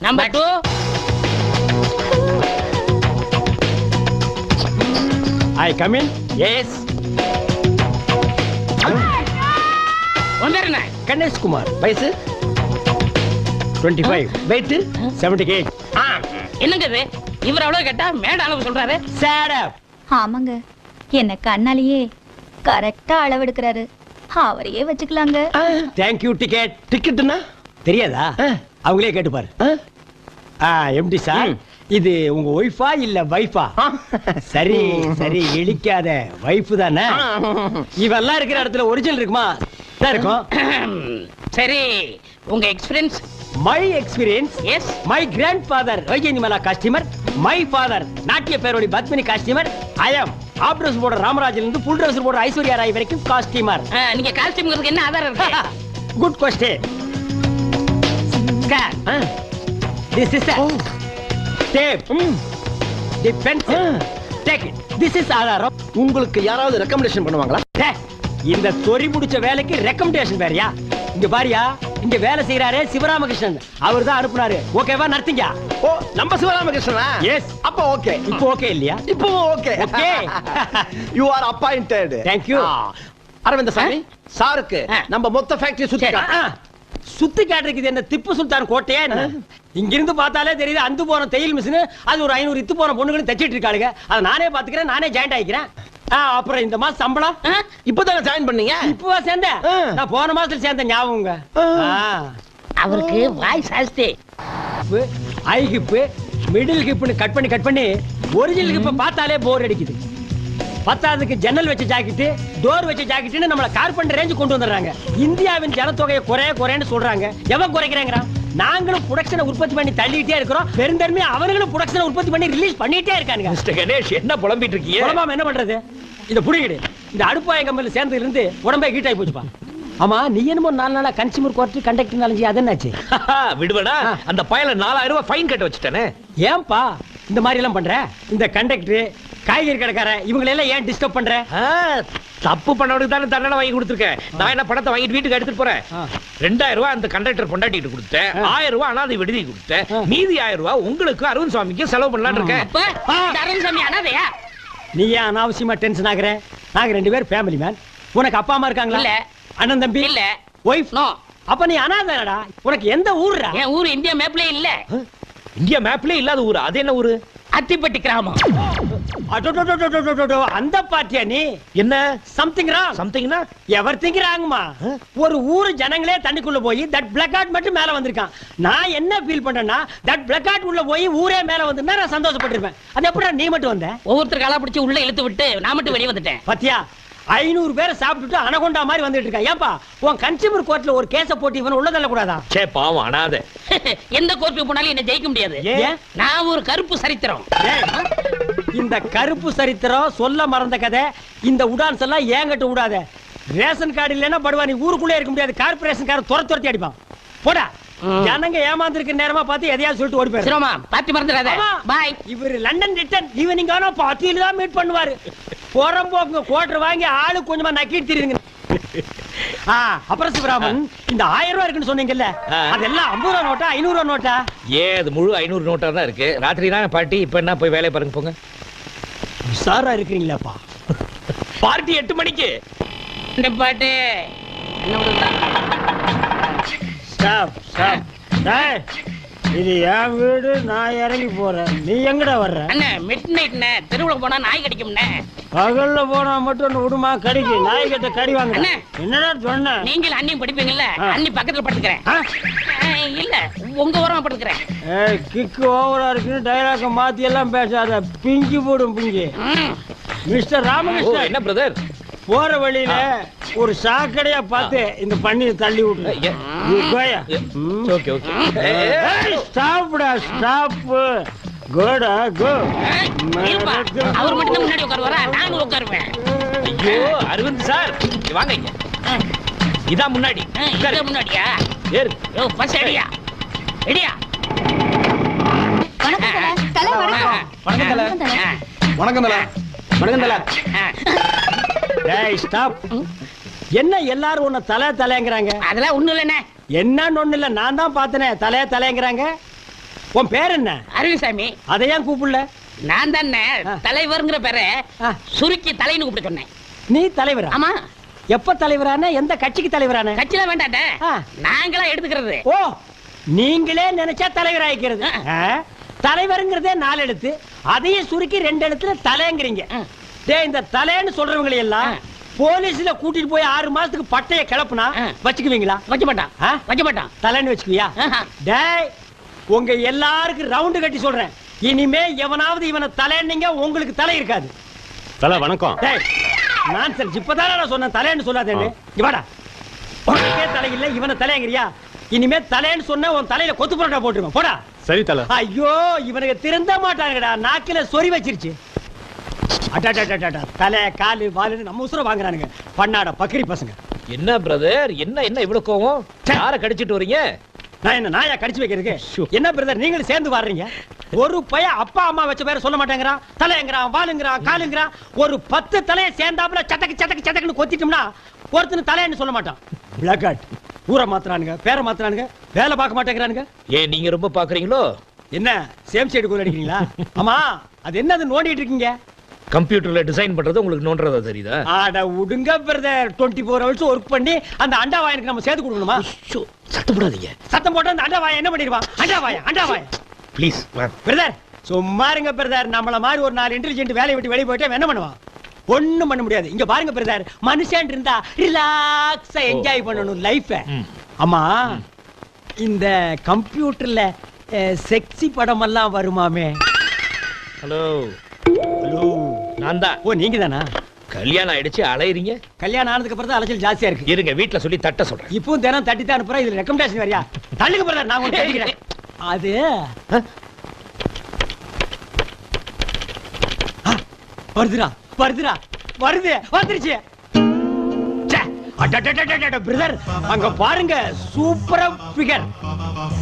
Number 2 I come in. Yes. உன் பேர் என்ன? கணேஷ் குமார். வயசு 25. வெயிட் 78. என்னங்க இது? இவர் அவ்வளவு கேட்டா மேட அளவு சொல்றாரு. Shut up. ஆமாங்க, என்ன கண்ணாலேயே கரெக்டா அளவெடுக்கிறாரு. அவரையே வச்சுக்கலாங்க. Thank you ticket. டிக்கெட்னா தெரியாதா? அவங்களே கேட்டு பாரு. எம்டி சார், இது உங்க ஒய்ஃபா இல்ல வைஃபா? சரி சரி, இழிக்காத. வைஃப் தானே? இவெல்லாம் இருக்கிற இடத்துல ஒரிஜினல் இருக்குமா? தான் இருக்கும். சரி, உங்க experience? My experience, yes. My grandfather Vyjayanthimala costumer, my father நாட்டிய பேரோடி பத்மினி காஸ்டியூமர், ஐ அம் ஆப் ட்ரெஸ் போடுற ராமராஜில இருந்து ஃபுல் ட்ரெஸ் போடுற ஐஸ்வர்யா ராய் வரைக்கும் காஸ்டியூமர். நீங்க காஸ்டியூம்ங்கிறதுக்கு என்ன ஆதாரம் இருக்கு? Good question. This is a tape. The pencil. Take it. This is ஆதாரம். உங்களுக்கு யாராவது ரெக்கமெண்டேஷன் பண்ணுவாங்களா? இந்த தொரி முடிச்ச வேலைக்கு ரெக்கமெண்டேஷன் வேறயா? இங்க பாரியா, இங்க வேலை செய்யறாரே சிவராமகிருஷ்ணன், அவர் தான் அனுப்புனாரு. ஓகேவா? நடத்தீங்க. ஓ, நம்ம சிவராமகிருஷ்ணனா? எஸ். அப்ப ஓகே. இப்போ ஓகே இல்லையா? இப்போ okay. Okay. You are appointed. Thank you. Aravind Swamy, சாருக்கு நம்ம மொத்த ஃபேக்டரி சுத்தி காட்டு. சுத்தி காட்டுறதுக்கு என்ன திப்பு சுல்தான் கோட்டையா என்ன? இங்கிருந்து பார்த்தாலே தெரியுது அந்து போன தையல் மிஷின், அது ஒரு 500 இத்து போன பொண்ணுகளும் தச்சிட்டு இருக்காளுங்க. அதை நானே பாத்துக்கிறேன், நானே ஜாயிண்ட் ஆயிக்கிறேன். அப்புறம் இந்த மாசம் சம்பளம் இப்பதானே ஜாயின் பண்ணீங்க? இப்பவா சேர்ந்தேன்? நான் போன மாசத்துல சேர்ந்த ஞாபகங்க. அவருக்கு வாய் சாஸ்தி. ஐ ஹிப், மிடில் ஹிப்னு கட் பண்ணி ஒரிஜினல் ஹிப்ப பார்த்தாலே போர் அடிக்குது. பத்தாவதுக்கு ஜன்னல் வச்ச ஜாக்கெட், டோர் வச்ச ஜாக்கெட்னு நம்மள கார்பெண்டர் ரேஞ்ச் கொண்டு வந்துடுறாங்க. இந்தியாவின் ஜனத்தொகையை குறைன்னு சொல்றாங்க. எவன் குறைக்கிறாங்கறான்? நாங்களும் புரொடக்ஷனை உற்பத்தி பண்ணி தள்ளிட்டே இருக்கிறோம். பெருந்தன்மை அவங்களும் புரொடக்ஷனை உற்பத்தி பண்ணி ரிலீஸ் பண்ணிட்டே இருக்காங்க. மிஸ்டர் கணேஷ், என்ன புலம்பிட்டு இருக்கீங்க? புலம்பாம என்ன பண்றது? இந்த புடிங்கடி, இந்த அடுப்பாய கம்பெனில சேர்ந்ததுல இருந்து உடம்பே ஹீட் ஆகி போச்சுப்பா. ஆமா, நீ என்னமோ 4 நாளா கன்சியூமர் கோர்ட் கண்டக்டர் நாலஞ்சு அது என்னாச்சு? விடுவடா, அந்த பயல 4000 ரூபாய் ஃபைன் கட்ட வச்சுட்டானே. ஏன்பா இந்த மாதிரி எல்லாம் பண்ற? இந்த கண்டக்டர், காய்கறி கடைக்கார இவங்களை எல்லாம் ஏன் டிஸ்டர்ப் பண்ற? தப்பு பண்ணவனுக்கு தானே தண்டனை வாங்கி கொடுத்துருக்கேன். நான் என்ன பணத்தை வாங்கிட்டு வீட்டுக்கு எடுத்துட்டு போறேன். 2000 ரூபாய் அந்த கண்டக்டர் பொண்டாட்டிட்டு கொடுத்தேன், 1000 ரூபாய் அனாதை விடுதி கொடுத்தேன், மீதி 1000 ரூபாய் உங்களுக்கு அரவிந்த் சுவாமிக்கு செலவு பண்ணலாம்னு இருக்கேன். அரவிந்த் சாமி அனாதையா? நீ ஏன் அனாவசியமா டென்ஷன் ஆகுற? நாங்க 2 பேர் ஃபேமிலி மேன். உனக்கு அப்பா அம்மா இருக்காங்களா? இல்ல. அண்ணன் தம்பி இல்ல. ஒய்ஃப்? நோ. அப்ப நீ அனாதைடா. உனக்கு எந்த ஊர்ரா? என் ஊர் இந்தியா மேப்ல இல்ல. இந்தியா மேப்ல இல்லாத ஊரு. அது என்ன ஊரு? அத்திப்பட்டி கிராமம். அந்த பாட்டியா நீ? என்ன சம்திங் ராங். சம்திங்னா எவர்திங் ராங்மா. ஒரு ஊரு ஜனங்களே தண்ணிக்குள்ள போய் தட் பிளாக் ஆட் மட்டும் மேல வந்திருக்கான். நான் என்ன ஃபீல் பண்றேன்னா, தட் பிளாக் ஆட் உள்ள போய் ஊரே மேல வந்திருந்தா நான் சந்தோஷப்பட்டிருப்பேன். அது எப்படா நீ மட்டும் வந்த? ஒவ்வொருத்தர் காலா பிடிச்சி உள்ள இழுத்து விட்டு நான் மட்டும் வெளியே வந்துட்டேன். பாத்தியா, 500 பேரை சாப்பிட்டுட்டு அனகொண்டா மாதிரி வந்துட்டு இருக்கான். ஏன்பா உன் கன்சியூமர் கோர்ட்ல ஒரு கேஸ போட்டு இவன் உள்ள தள்ள கூடாதா? சே பாவம் அனாதை. எந்த கோர்ட்டுக்கு போனாலும் என்ன ஜெயிக்க முடியாது. ஏன்? நான் ஒரு கருப்பு சரித்திரம். இந்த கருப்பு சரித்திரம் சொல்ல மறந்த கதை. இந்த உடான்ஸ் எல்லாம் ஏங்கட்டு விடாத. ரேஷன் கார்டு இல்லைன்னா படுவா, நீ ஊருக்குள்ளே இருக்க முடியாது. கார்பரேஷன் காரன் துரத்தி அடிப்பான். போடா. ஜனங்க ஏமாந்துருக்க நேரமா பார்த்து எதையாவது சொல்லிட்டு ஓடி போயிரு. சிரோமா பார்ட்டி மறந்துடாத. பாய். இவர் லண்டன் ரிட்டர்ன் ஈவினிங் ஆனா பார்ட்டியில தான் மீட் பண்ணுவாரு. போறம்போங்க கோட்டர் வாங்கி ஆளு கொஞ்சமா நக்கிட்டு தெரியுங்க. அப்புறம் சிவராமன், இந்த 1000 ரூபாய் இருக்குன்னு சொன்னீங்கல்ல, அதெல்லாம் 50 ரூபா நோட்டா 500 ரூபா நோட்டா? அது முழு 500 நோட்டா தான் இருக்கு. ராத்திரி தான் பார்ட்டி. இப்ப என்ன போய் வேலையை பாருங்க போங்க. உஷாரா இருக்கிறீங்களாப்பா? பார்ட்டி 8 மணிக்கு. இந்த பாட்டு ஸ்டாப் ஸ்டாப். டேய், இது என் வீடு, நான் இறங்கி போறேன். நீ எங்கடா வர்ற? அண்ணே மிட் நைட்ண்ணே, தெருவுல போனா நாய் கடிக்கும்ண்ணே. பகல்ல போனா மட்டும் விடுமா கடிக்கு? நாய் கிட்ட கடி வாங்க. அண்ணே, என்னடா சொன்ன? நீங்களும் அண்ணியும் படிப்பீங்கல்ல, அண்ணி பக்கத்துல படுத்துக்கிறேன். இல்ல உங்க ஓரமா படுத்துக்கிறேன். ஏய், கிக்கு ஓவரா இருக்குன்னு டைலாக மாத்தி எல்லாம் பேசாத, பிஞ்சு போடும் பிஞ்சு. மிஸ்டர் ராமகிருஷ்ணன், என்ன பிரதர்? போற வழியில ஒரு சாக்கடையா பார்த்து இந்த பண்ணி தள்ளி விட்டு. Okay okay. ஸ்டாப்டா ஸ்டாப். கோடா கோ. அவர் மட்டும் முன்னாடி உட்காருவாரா? நானும் உட்காருவேன். ஐயோ அரவிந்த் சார், வாங்க இங்க. இதான் முன்னாடி. இதான் முன்னாடியா? ஏறு. யோ ஃபர்ஸ்ட் ஐடியா. ஐடியா. வணக்கம் தல. வணக்கம் தல. வணக்கம் தல. வணக்கம் தல. டேய் ஸ்டாப். என்ன எல்லாரும் உன்னை தலை தலைங்கறாங்க? அதெல்லாம் ஒண்ணும் இல்லண்ணே. என்னன்னு ஒண்ணு இல்ல, நான் தான் பார்த்தனே தலை தலைங்கறாங்க. உன் பேர் என்ன? அரவிசாமி. அதை ஏன் கூப்பிடல? நான் தானே தலைவர்ங்கிற பேரை சுருக்கி தலைன்னு கூப்பிட்டு சொன்னேன். நீ தலைவரா? ஆமா. எப்ப தலைவரான? எந்த கட்சிக்கு தலைவரான? கட்சியில வேண்டாட்ட, நாங்களா எடுத்துக்கிறது. ஓ, நீங்களே நினைச்சா தலைவராயிக்கிறது. தலைவருங்கிறதே 4 எழுத்து, அதையும் சுருக்கி 2 எழுத்துல தலைங்கிறீங்க. டேய், இந்த தலைன்னு சொல்றவங்களை எல்லாம் போலீஸ்ல கூட்டிட்டு போய் 6 மாசத்துக்கு பட்டைய கிளப்புனா வச்சுக்குவீங்களா? வைக்க மாட்டான். வைக்க மாட்டான். தலைன்னு வச்சுக்குவியா? டேய், உங்க எல்லாருக்கும் ரவுண்டு கட்டி சொல்றேன், இனிமே எவனாவது இவனை தலைன்னீங்க உங்களுக்கு தலை இருக்காது. தல வணக்கம். டேய், நான்சென்ஸ். இப்பதானே நான் சொன்னேன் தலைன்னு சொல்லாதேன்னு. இவாடா, உனக்கே தலை இல்ல, இவனை தலைங்கிறியா? இனிமே தலைன்னு சொன்ன உன் தலையில கொத்து புரோட்டா போட்டுருவேன். போடா. சரி தல. ஐயோ, இவனுக்கு திருந்த மாட்டாங்கடா, நாக்கில சொறி வச்சிருச்சு. தலை காலு வாலு நம்ம உசுர வாங்குறானுங்க, பண்ணாட பக்கரி பசங்க. என்ன பிரதர், என்ன என்ன இவ்வளவு கோவம்? யார கடிச்சிட்டு வரீங்க? நான் என்ன நாயா கடிச்சு வைக்கிறதுக்கு? என்ன பிரதர், நீங்களும் சேர்ந்து வர்றீங்க? ஒரு பையன் அப்பா அம்மா வச்ச பேரை சொல்ல மாட்டேங்கிறான். தலைங்கிறான், வாலுங்கிறான், காலுங்கிறான். ஒரு 10 தலையை சேர்ந்தாப்புல சட்டக்கு சட்டக்கு சட்டக்குன்னு கொத்திட்டோம்னா ஒருத்தனு தலைன்னு சொல்ல மாட்டான். Black out. ஊரை மாத்துறானுங்க, பேரை மாத்துறானுங்க, வேலை பார்க்க மாட்டேங்கிறானுங்க. ஏன் நீங்க ரொம்ப பாக்குறீங்களோ? என்ன சேம் சைடு கோல் அடிக்கிறீங்களா? ஆமா, அது என்னது நோண்டிட்டு இருக்கீங்க? கம்ப்யூட்டர்ல டிசைன் பண்றது உங்களுக்கு நோன்றதா தெரியுதா? ஆட உடுங்க பிரதர், 24 hours ஒர்க் பண்ணி அந்த அண்டா வாயனுக்கு நம்ம சேர்த்து கொடுக்கணுமா? சத்தம் போடாதீங்க. சத்தம் போட்டா அந்த அண்டா வாய என்ன பண்ணிடுவான்? அண்டா வாய ப்ளீஸ் பிரதர், சும்மா இருங்க பிரதர். நம்மள மாதிரி ஒரு 4 இன்டெலிஜென்ட் வேலையை விட்டு வெளியே போயிட்டா என்ன பண்ணுவான்? ஒண்ணும் பண்ண முடியாது. இங்க பாருங்க பிரதர், மனுஷன் இருந்தா ரிலாக்ஸா என்ஜாய் பண்ணணும் லைஃப. ஆமா, இந்த கம்ப்யூட்டர்ல செக்ஸி படம் எல்லாம் வருமாமே? ஹலோ ஹலோ, நான் தான். ஓ, நீங்க தானா? கல்யாணம் ஆயிடுச்சு, அலையறீங்க. கல்யாணம் ஆனதுக்கு அப்புறம் தான் அலைச்சல் ஜாஸ்தியா இருக்கு. இருங்க, வீட்ல சொல்லி தட்ட சொல்றேன். இப்பவும் தினம் தட்டி தான் அனுப்புறேன். இதுல ரெக்கமெண்டேஷன் வரையா? தள்ளுங்க பிரதர், நான் ஒன்னு கேட்கிறேன். அது வருதுடா, வருது, வந்துருச்சு. பிரதர், அங்க பாருங்க, சூப்பரா பிகர்.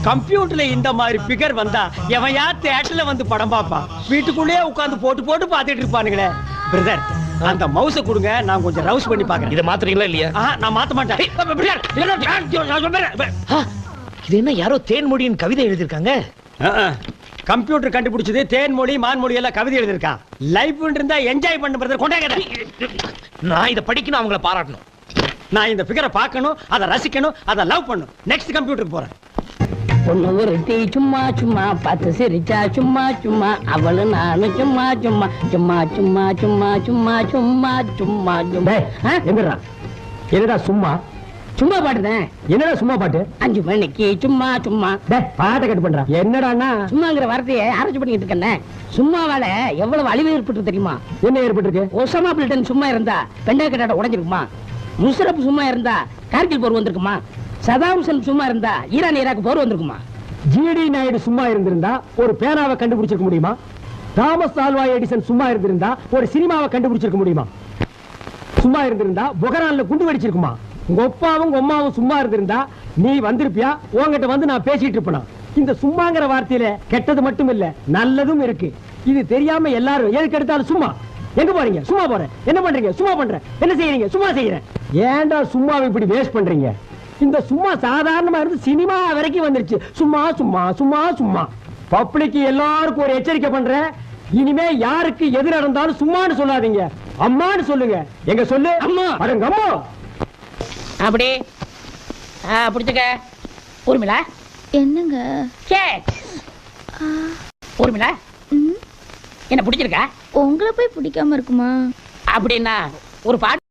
கம்ப்யூட்டர்ல இந்த மாதிரி பிகர் வந்தா எவையா தியேட்டர்ல வந்து படம் பாப்பான்? வீட்டுக்குள்ளேயே உட்கார்ந்து போட்டு பாத்துட்டு இருப்பானுங்களே. பிரதர், அந்த மவுஸ கொடுங்க, நான் கொஞ்சம் ரவுஸ் பண்ணி பாக்குறேன். இத மாத்துறீங்களா இல்லையா? நான் மாத்த மாட்டேன். இது என்ன, யாரோ தேன்மொழியின் கவிதை எழுதிருக்காங்க? கம்ப்யூட்டர் கண்டுபிடிச்சது தேன்மொழி மான்மொழி எல்லாம் கவிதை எழுதிருக்கான். லைஃப் இருந்தா என்ஜாய் பண்ண பிரதர். கொண்டாங்க. நான் இத படிக்கணும், அவங்கள பாராட்டணும். நான் இந்த ஃபிகரை பார்க்கணும், அதை ரசிக்கணும், அதை லவ் பண்ணணும். நெக்ஸ்ட் கம்ப்யூட்டருக்கு போறேன். பொண்ணு ஒருத்தி சும்மா சும்மா பார்த்து சிரிச்சா சும்மா சும்மா, அவளு நானும் சும்மா சும்மா சும்மா சும்மா சும்மா சும்மா சும்மா சும்மா சும்மா. எங்கடா? என்னடா சும்மா சும்மா பாட்டுதான். என்னடா சும்மா பாட்டு? 5 மணிக்கு சும்மா சும்மா. பாட்டை கட் பண்றான். என்னடான்னா சும்மாங்கிற வார்த்தையை ஆராய்ச்சி பண்ணிட்டு இருக்கேன். சும்மாவால எவ்வளவு அழிவு ஏற்பட்டு தெரியுமா? என்ன ஏற்பட்டிருக்கு? ஒசாமா பில்டன் சும்மா இருந்தா பெண்டா கட்டாட உடைஞ்சிருக்குமா? முஷரப் சும்மா இருந்தா கார்கில் போர் வந்திருக்குமா? சதாம் ஹுசேன் சும்மா இருந்தா ஈரான் ஈராக் போர் வந்திருக்குமா? ஜிடி நாயுடு சும்மா இருந்திருந்தா ஒரு பேனாவை கண்டுபிடிச்சிருக்க முடியுமா? தாமஸ் ஆல்வா எடிசன் சும்மா இருந்திருந்தா ஒரு சினிமாவை கண்டுபிடிச்சிருக்க முடியுமா? சும்மா இருந்திருந்தா பொகரான்ல குண்டு வெடிச்சிருக்குமா? உங்க அப்பாவும் உங்க அம்மாவும் சும்மா இருந்திருந்தா நீ வந்திருப்பியா? உன்கிட்ட வந்து நான் பேசிட்டு இருப்பேனா? இந்த சும்மாங்கிற வார்த்தையில கெட்டது மட்டும் இல்ல, நல்லதும் இருக்கு. இது தெரியாம எல்லாரும் எதுக்கு எடுத்தாலும் சும்மா. எங்க போறீங்க? சும்மா போறேன். என்ன பண்றீங்க? சும்மா பண்றேன். என்ன செய்யறீங்க? சும்மா செய்யறேன். ஏன்டா சும்மாவை இப்படி வேஸ்ட் பண்றீங்க? இந்த சும்மா சாதாரணமா இருந்து சினிமா வரைக்கும் வந்துருச்சு. சும்மா சும்மா சும்மா சும்மா. பப்ளிக் எல்லாருக்கும் ஒரு எச்சரிக்கை பண்றேன். இனிமே யாருக்கு எது நடந்தாலும் சும்மான்னு சொல்லாதீங்க, அம்மான்னு சொல்லுங்க. எங்க சொல்லு அம்மா. அடங்க அம்மா. அப்படி பிடிச்சுக்க. ஊர்மிளா என்னங்க? ஊர்மிளா என்ன பிடிச்சிருக்கா? உங்களை போய் பிடிக்காம இருக்குமா? அப்படின்னா ஒரு பாட்டு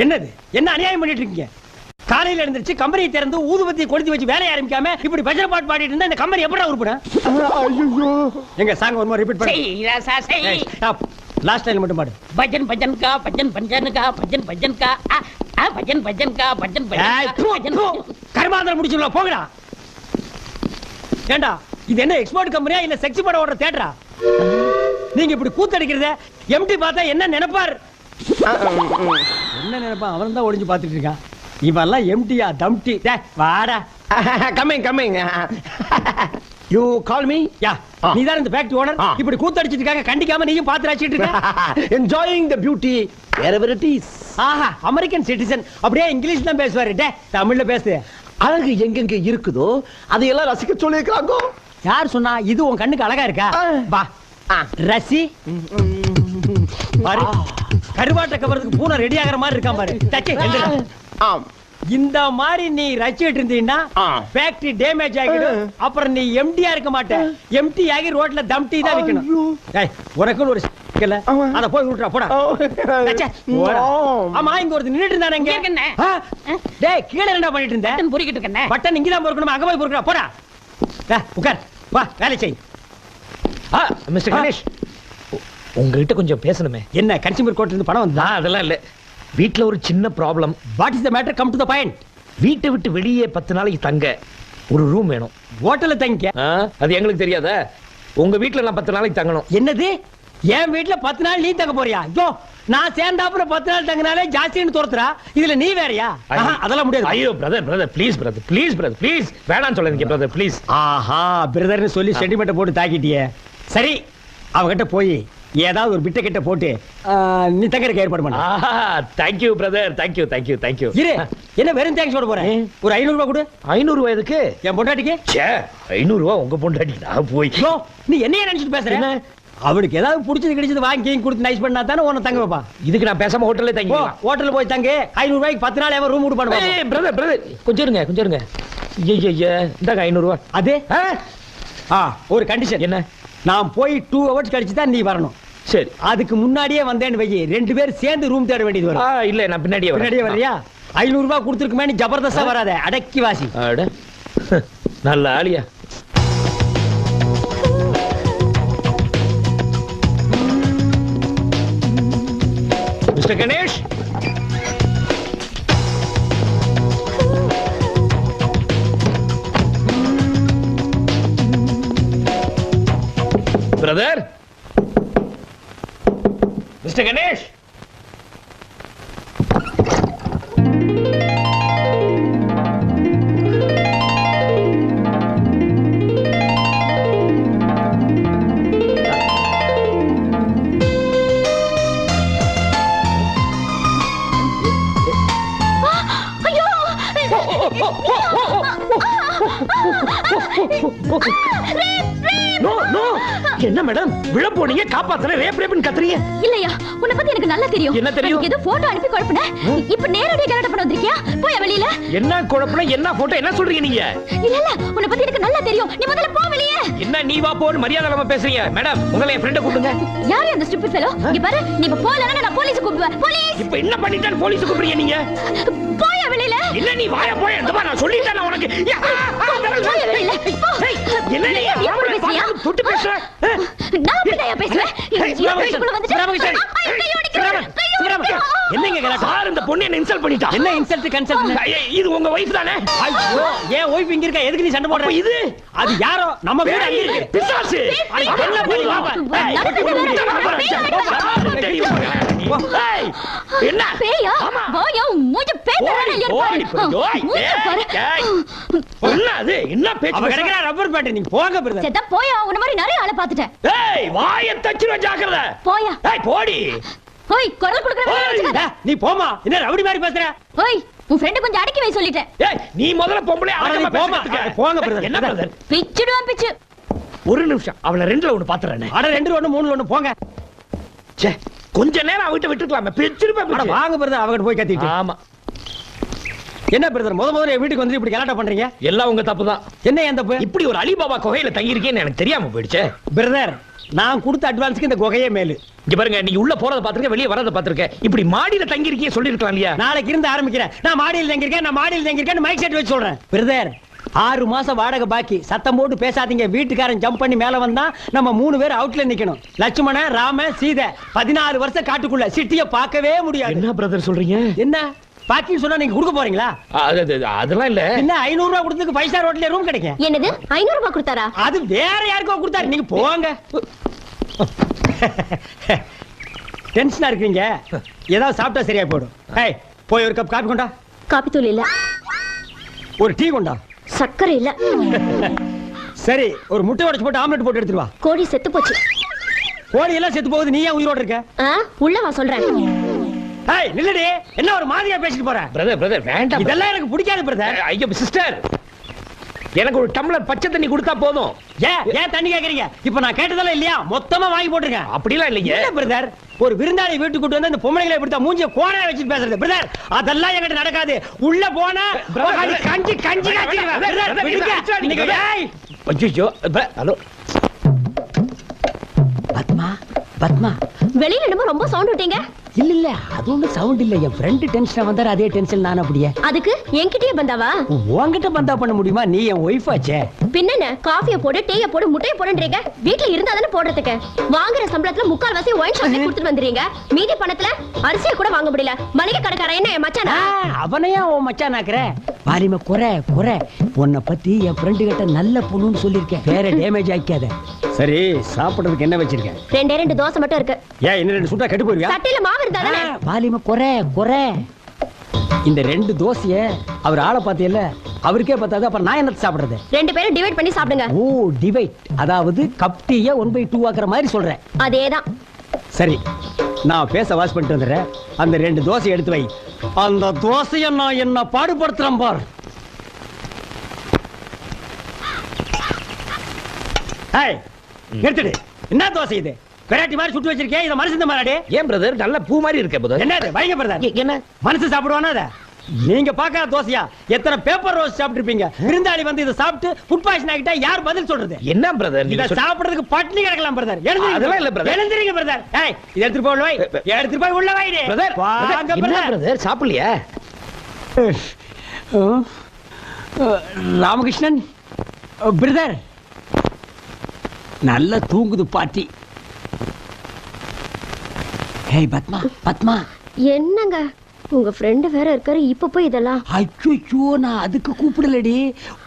என்னது? என்ன அநியாயம் பண்ணிட்டு இருக்கீங்க? காலையில எழுந்திருச்சு கம்பெனியை திறந்து ஊதுபத்தியை கொளுத்தி வச்சு வேலையை ஆரம்பிக்காம இப்படி பஜனை பாட்டு பாடிட்டு இருந்தா இந்த கம்பெனி எப்படா உருப்படும்? ஐயோ, எங்க சாங் ஒரு மாதிரி ரிப்பீட் பண்ணு. லாஸ்ட் லைன் மட்டும் பாடு. பஜன் பஜன் கா பஜன் பஜன் கா பஜன் பஜன் கா பஜன் பஜன் கா பஜன் பஜன். கர்மாந்திரம் முடிச்சுல போங்கடா. ஏண்டா இது என்ன எக்ஸ்போர்ட் கம்பெனியா இல்ல செக்ஸ் படம் ஓடுற தியேட்டரா? நீங்க இப்படி கூத்தடிக்கிறத எம்டி பார்த்தா என்ன நினைப்பார்? என்ன நினைப்பா? அவன் தான் ஒளிஞ்சு பார்த்துட்டு இருக்கான். இவெல்லாம் எம்டியா தம்டி? வாடா. Coming you call me. Yeah, நீ தான் இந்த ஃபேக்டரி ஓனர். இப்படி கூத்தடிச்சிட்டு இருக்காங்க, கண்டிக்காம நீயும் பாத்து ரசிச்சிட்டு இருக்க. Enjoying the beauty wherever it is. ஆஹா, அமெரிக்கன் சிட்டிசன். அப்படியே இங்கிலீஷ் தான் பேசுவாரு. தமிழ்ல பேசு. அழகு எங்கெங்க இருக்குதோ அதையெல்லாம் ரசிக்க சொல்லிருக்காங்க. யார் சொன்னா? இது உன் கண்ணுக்கு அழகா இருக்கா? வா ரசி. பாரு, கருவாட்ட கவரத்துக்கு பூனை ரெடி ஆகிற மாதிரி இருக்கான் பாரு. இந்த மாதிரி நீ ரசிச்சிட்டு இருந்தீங்கன்னா ஃபேக்டரி டேமேஜ் ஆகிடும். அப்புறம் நீ எம்டியா இருக்க மாட்ட. எம்டி ஆகி ரோட்ல தம்டி தான் விக்கணும். உனக்கு ஒரு அத போய் விட்டுறா போடா. ஆமா, இங்க ஒரு நின்னுட்டு இருந்தானே. டேய், கீழ என்ன பண்ணிட்டு இருந்த? பட்டன் பொறிக்கிட்டு இருக்கேன். பட்டன் இங்க தான் பொறுக்கணும், அங்க போய் பொறுக்கடா. போடா, உட்கார். வா, வேலை செய். மிஸ்டர் கணேஷ், உங்ககிட்ட கொஞ்சம் பேசணுமே. என்ன கன்சியூமர் கோர்ட்ல இருந்து பணம் வந்தா? அதெல்லாம் இல்ல, வீட்ல ஒரு சின்ன problem. What is the matter? Come to the point. வீட்டை விட்டு வெளியே 10 நாளைக்கு தங்க ஒரு ரூம் வேணும். ஹோட்டல்ல தங்கிக்க. அது எங்களுக்கு தெரியாதா? உங்க வீட்ல நான் 10 நாளைக்கு தங்கணும். என்னது? என் வீட்ல 10 நாள் நீ தங்க போறியா? ஐயோ, நான் சேர்ந்தாப்புல 10 நாள் தங்கினாலே ஜாஸ்தின்னு துரத்துறா. இதுல நீ வேறயா? அதெல்லாம் முடியாது. ஐயோ பிரதர் ப்ளீஸ் ப்ளீஸ் வேணாம்னு சொல்லாதீங்க பிரதர் ப்ளீஸ். ஆஹா, பிரதர்னு சொல்லி சென்டிமெண்ட் போட்டு தாக்கிட்டியே. சரி, அவகிட்ட போய் ஏதாவது ஒரு பிட்ட கிட்ட போட்டு நீ தங்கறதுக்கு ஏற்பாடு பண்ணு. Thank you brother, thank you. இரு, என்ன வெறும் தேங்க்ஸ் சொல்ல போறேன்? ஒரு 500 ரூபாய் கொடு. 500 ரூபாய் எதுக்கு? என் பொண்டாட்டிக்கு. 500 ரூபாய் உங்க பொண்டாட்டி? நான் போய். நீ என்னைய நினைச்சிட்டு பேசுற? அவளுக்கு ஏதாவது பிடிச்சது கிடைச்சது வாங்கி கொடுத்து நைஸ் பண்ணா தானே உன்னை தங்க வைப்பா. இதுக்கு நான் பேசாம ஹோட்டல்ல தங்கி. ஹோட்டல்ல போய் தங்க. 500 ரூபாய்க்கு 10 நாள் எவன் ரூம் விட்டு பண்ணுவா? பிரதர் கொஞ்சம் இருங்க. ஐயா இந்தாங்க 500 ரூபாய். அது ஒரு கண்டிஷன். என்ன? நான் போய் 2 hours கழிச்சு தான் நீ வரணும். சரி, அதுக்கு முன்னாடியே வந்தேன்னு வை, 2 பேரும் சேர்ந்து ரூம் தேட வேண்டியது வரும். இல்ல, நான் பின்னாடியே வரியா? 500 ரூபாய் கொடுத்துருக்குமே, நீ ஜபர்தஸ்தா வராத, அடக்கி வாசி. நல்ல ஆளியா. Mister Ganesh, brother, mister Ganesh. No. என்ன மேடம் விழ போனீங்க காப்பாத்தல ரேப் ரேப்னு கத்துறீங்க? இல்லையா உன்னை பத்தி எனக்கு நல்லா தெரியும். என்ன தெரியும்? ஏதோ போட்டோ அனுப்பி குழப்பின. இப்ப நேரடியா கலாட்டா பண்ண வந்திருக்கியா? போய் வெளியில. என்ன குழப்பம் என்ன போட்டோ என்ன சொல்றீங்க நீங்க? இல்ல உன்னை பத்தி எனக்கு நல்லா தெரியும். நீ முதல்ல போ வெளியே. என்ன நீ வா போன்னு மரியாதை இல்லாம பேசுறீங்க? மேடம் உங்களை என் ஃப்ரெண்ட கூப்பிடுங்க. யார் அந்த ஸ்டூபிட் ஃபெலோ? இங்க பாரு நீ இப்ப போலனா நான் போலீஸ் கூப்பிடுவேன். போலீஸ். இப்ப என்ன பண்ணிட்டான் போலீஸ் கூப்பிடுறீங்க நீங்க? போய் வெளியில. இல்ல நீ வாயா போய் அந்த நான் சொல்லிட்டேன் உனக்கு. போய் வெளியில. என்ன நீ எப்படி பேசுறியா? தொட்டு பேசுற? நான் அப்படியே பேசுவேன். வீட்டுக்குள்ள வந்துட்டு. என்னங்க கலாட்டா? சார் இந்த பொண்ணு என்ன இன்சல்ட் பண்ணிட்டா. என்ன இன்சல்ட் கன்சல்ட்? இது உங்க வைஃப் தானே? ஐயோ ஏன் வைஃப் இங்க இருக்க? எதுக்கு நீ சண்டை போடுற? இது அது யாரோ நம்ம வீடு அங்க இருக்கு. பிசாசு. என்ன பண்ணி பாப்பா? என்ன பேயா? போயா மூஞ்ச பேட்டறல என்ன பேச்சு? அவ கிடைக்கிற ரப்பர் பேட் நீங்க போங்க பிரதர். செத்த போயா உன்ன மாதிரி நிறைய ஆளை பாத்துட்டேன். ஏய் வாயை தச்சிர ஜாக்கிரதை. போயா. ஏய் போடி. ஓய் குரல் குடுக்குற. நீ போமா. என்ன ரவுடி மாதிரி பேசுற? ஓய் உன் ஃப்ரெண்ட் கொஞ்சம் அடக்கி வை சொல்லிட்டேன். ஏய் நீ முதல்ல பொம்பளை அடக்கி போமா. போங்க பிரதர். என்ன பிரதர்? பிச்சுடுவான் பிச்சு. ஒரு நிமிஷம் அவளை ரெண்டுல ஒன்னு பாத்துறேனே. அட 2 1 3 1 போங்க. ச்சே கொஞ்ச நேரம் அவகிட்ட விட்டுக்கலாமே. பிச்சிருப்பேன். அட வாங்க பிரதர் அவகிட்ட போய் கத்திட்டு. ஆமா. என்ன பிரதர் முதல்ல என் வீட்டுக்கு வந்து இப்படி கலாட்டா பண்றீங்க? எல்லாம் உங்க தப்பு தான். என்ன ஏன் தப்பு? இப்படி ஒரு அலிபாபா குகையில தங்கி இருக்கேன்னு எனக்கு தெரியாம போயிடுச்சே. பிரதர் நான் கொடுத்த அட்வான்ஸ்க்கு இந்த குகையே மேலு. இங்க பாருங்க நீங்க உள்ள போறத பாத்துருக்க வெளிய வரத பாத்துருக்க. இப்படி மாடியில தங்கி இருக்கீங்க சொல்லி இருக்கலாம் இல்லையா? நாளைக்கு இருந்து ஆரம்பிக்கிறேன். நான் மாடியில் தங்கி இருக்கேன், நான் மாடியில் தங்கி இருக்கேன் மைக் செட் வச்சு சொல்றேன். பிரதர் 6 மாசம் வாடகை பாக்கி. சத்தம் போட்டு பேசாதீங்க. வீட்டுக்காரன் ஜம்ப் பண்ணி மேல வந்தா நம்ம 3 பேர் அவுட்ல நிக்கணும். லட்சுமண ராம சீதை 14 வருஷம் காட்டுக்குள்ள சிட்டிய பார்க்கவே முடியாது. என்ன பிரதர் சொல்றீங்க? என்ன பாக்கின்னு சொன்னா நீங்க கொடுக்க போறீங்களா? அதெல்லாம் இல்ல. என்ன 500 ரூபாய் கொடுத்ததுக்கு 5 ஸ்டார் ஹோட்டல்ல ரூம் கிடைக்கும். என்னது 500 ரூபாய் கொடுத்தாரா? அது வேற யாருக்கோ கொடுத்தாரு. நீங்க போங்க. டென்ஷனா இருக்கீங்க. ஏதாவது சாப்பிட்டா சரியா போடும். ஏய் போய் ஒரு கப் காபி கொண்டா. காபி தூள் இல்ல. ஒரு டீ கொண்டா. சக்கரை இல்ல. சரி ஒரு முட்டை உடைச்சு போட்டு ஆம்லெட் போட்டு எடுத்துட்டு வா. கோழி செத்து போச்சு. கோழி எல்லாம் செத்து போகுது. நீ ஏன் உயிரோட இருக்க? உள்ள வா சொல்றேன். ஏய் நில்லுடி. என்ன ஒரு மாதிரியா பேசிட்டு போற? பிரதர் வேண்டாம். இதெல்லாம் எனக்கு பிடிக்காது பிரதர். ஐயோ சிஸ்டர் எனக்கு ஒரு டம்ளர் பச்சை தண்ணி கொடுத்தா போதும். ஏன் தண்ணி கேக்குறீங்க? இப்ப நான் கேட்டதெல்லாம் இல்லையா? மொத்தமா வாங்கி போட்டுருக்கேன். அப்படிலாம் இல்லைங்க பிரதர். ஒரு விருந்தாளி வீட்டுக்கு கூட்டு வந்து இந்த பொம்பளைகளை இப்படி மூஞ்சிய கோணா வச்சு பேசுறது பிரதர். அதெல்லாம் என்கிட்ட நடக்காது. உள்ள போனா கஞ்சி கஞ்சி ஹலோ பத்மா பத்மா வெளியில என்னமோ ரொம்ப சவுண்ட் விட்டீங்க. இல்ல இல்ல அது ஒண்ணு சவுண்ட் இல்ல. என் ஃப்ரெண்ட் டென்ஷனா வந்தாரு அதே டென்ஷன் நான் அப்படியே. அதுக்கு என்கிட்டயே பந்தாவா? உன்கிட்ட பந்தா பண்ண முடியுமா? நீ என் ஒய்ஃப் ஆச்சே. பின்னென்ன காஃபியை போடு டீயை போடு முட்டையை போடுன்றீங்க. வீட்டுல இருந்தா தானே போடுறதுக்கு. வாங்குற சம்பளத்துல 3/4 ஒயின் ஷாப்ல கொடுத்துட்டு வந்துறீங்க. மீதி பணத்துல அரிசியை கூட வாங்க முடியல. மளிகை கடைக்காரன் என்ன மச்சானா? அவனையா உன் மச்சான் ஆக்குற? பாலிம குறை உன்னை பத்தி என் ஃப்ரெண்டு கிட்ட நல்ல பொண்ணுன்னு சொல்லிருக்கேன். வேற டேமேஜ் ஆக்காத. சரி சாப்பிடுறதுக்கு என்ன வச்சிருக்கேன்? 2 தோசை மட்டும் இருக்கு. ஏன் இன்னும் 2 சுட்டா கெட்டு போயிருவியா? சட்டையில மாவு இருந்தானே. பாலிம குறை இந்த 2 தோசைய அவர் ஆளை பார்த்தீல்ல அவருக்கே பத்தாது. அப்புறம் நான் என்ன சாப்பிடுறது? 2 பேரும் டிவைட் பண்ணி சாப்பிடுங்க. ஓ டிவைட். அதாவது கப் டீயை 1/2 ஆக்குற மாதிரி சொல்றேன். அதேதான். சரி நான் பேச வாஷ் பண்ணிட்டு வந்துடுறேன். அந்த 2 தோசையை எடுத்து வை. அந்த தோசையை நான் என்ன பாடுபடுத்துறேன் பார். எடுத்துடு. என்ன தோசை இது? வெரைட்டி மாதிரி சுட்டு வச்சிருக்கேன். இத மனுஷன் மாறாடே. ஏன் பிரதர் நல்ல பூ மாதிரி இருக்க பிரதர்? என்னது வைங்க பிரதர். என்ன மனுஷன் சாப்பிடுவானா அத? நீங்க பார்க்காத தோசையா? எத்தனை பேப்பர் ரோஸ் சாப்பிட்டுருப்பீங்க. விருந்தாளி வந்து இத சாப்பிட்டு ஃபுட் பாய்சன் ஆகிட்டா யார் பதில் சொல்றது? என்ன பிரதர் இத சாப்பிடுறதுக்கு பட்டினி கிடக்கலாம் பிரதர். அதெல்லாம் இல்ல பிரதர். எழுந்திருங்க பிரதர். ஏய் இத எடுத்து போய் வை. எடுத்து போய் உள்ள வைடே பிரதர். வாங்க என்ன பிரதர் சாப்பிடலையா? ராமகிருஷ்ணன் பிரதர் நல்ல தூங்குது பாட்டி. ஹேய் பத்மா பத்மா என்னங்க உங்க ஃப்ரெண்ட் வேற இருக்காரு. இப்ப போய் இதெல்லாம். ஐயோ நான் அதுக்கு கூப்பிடலடி.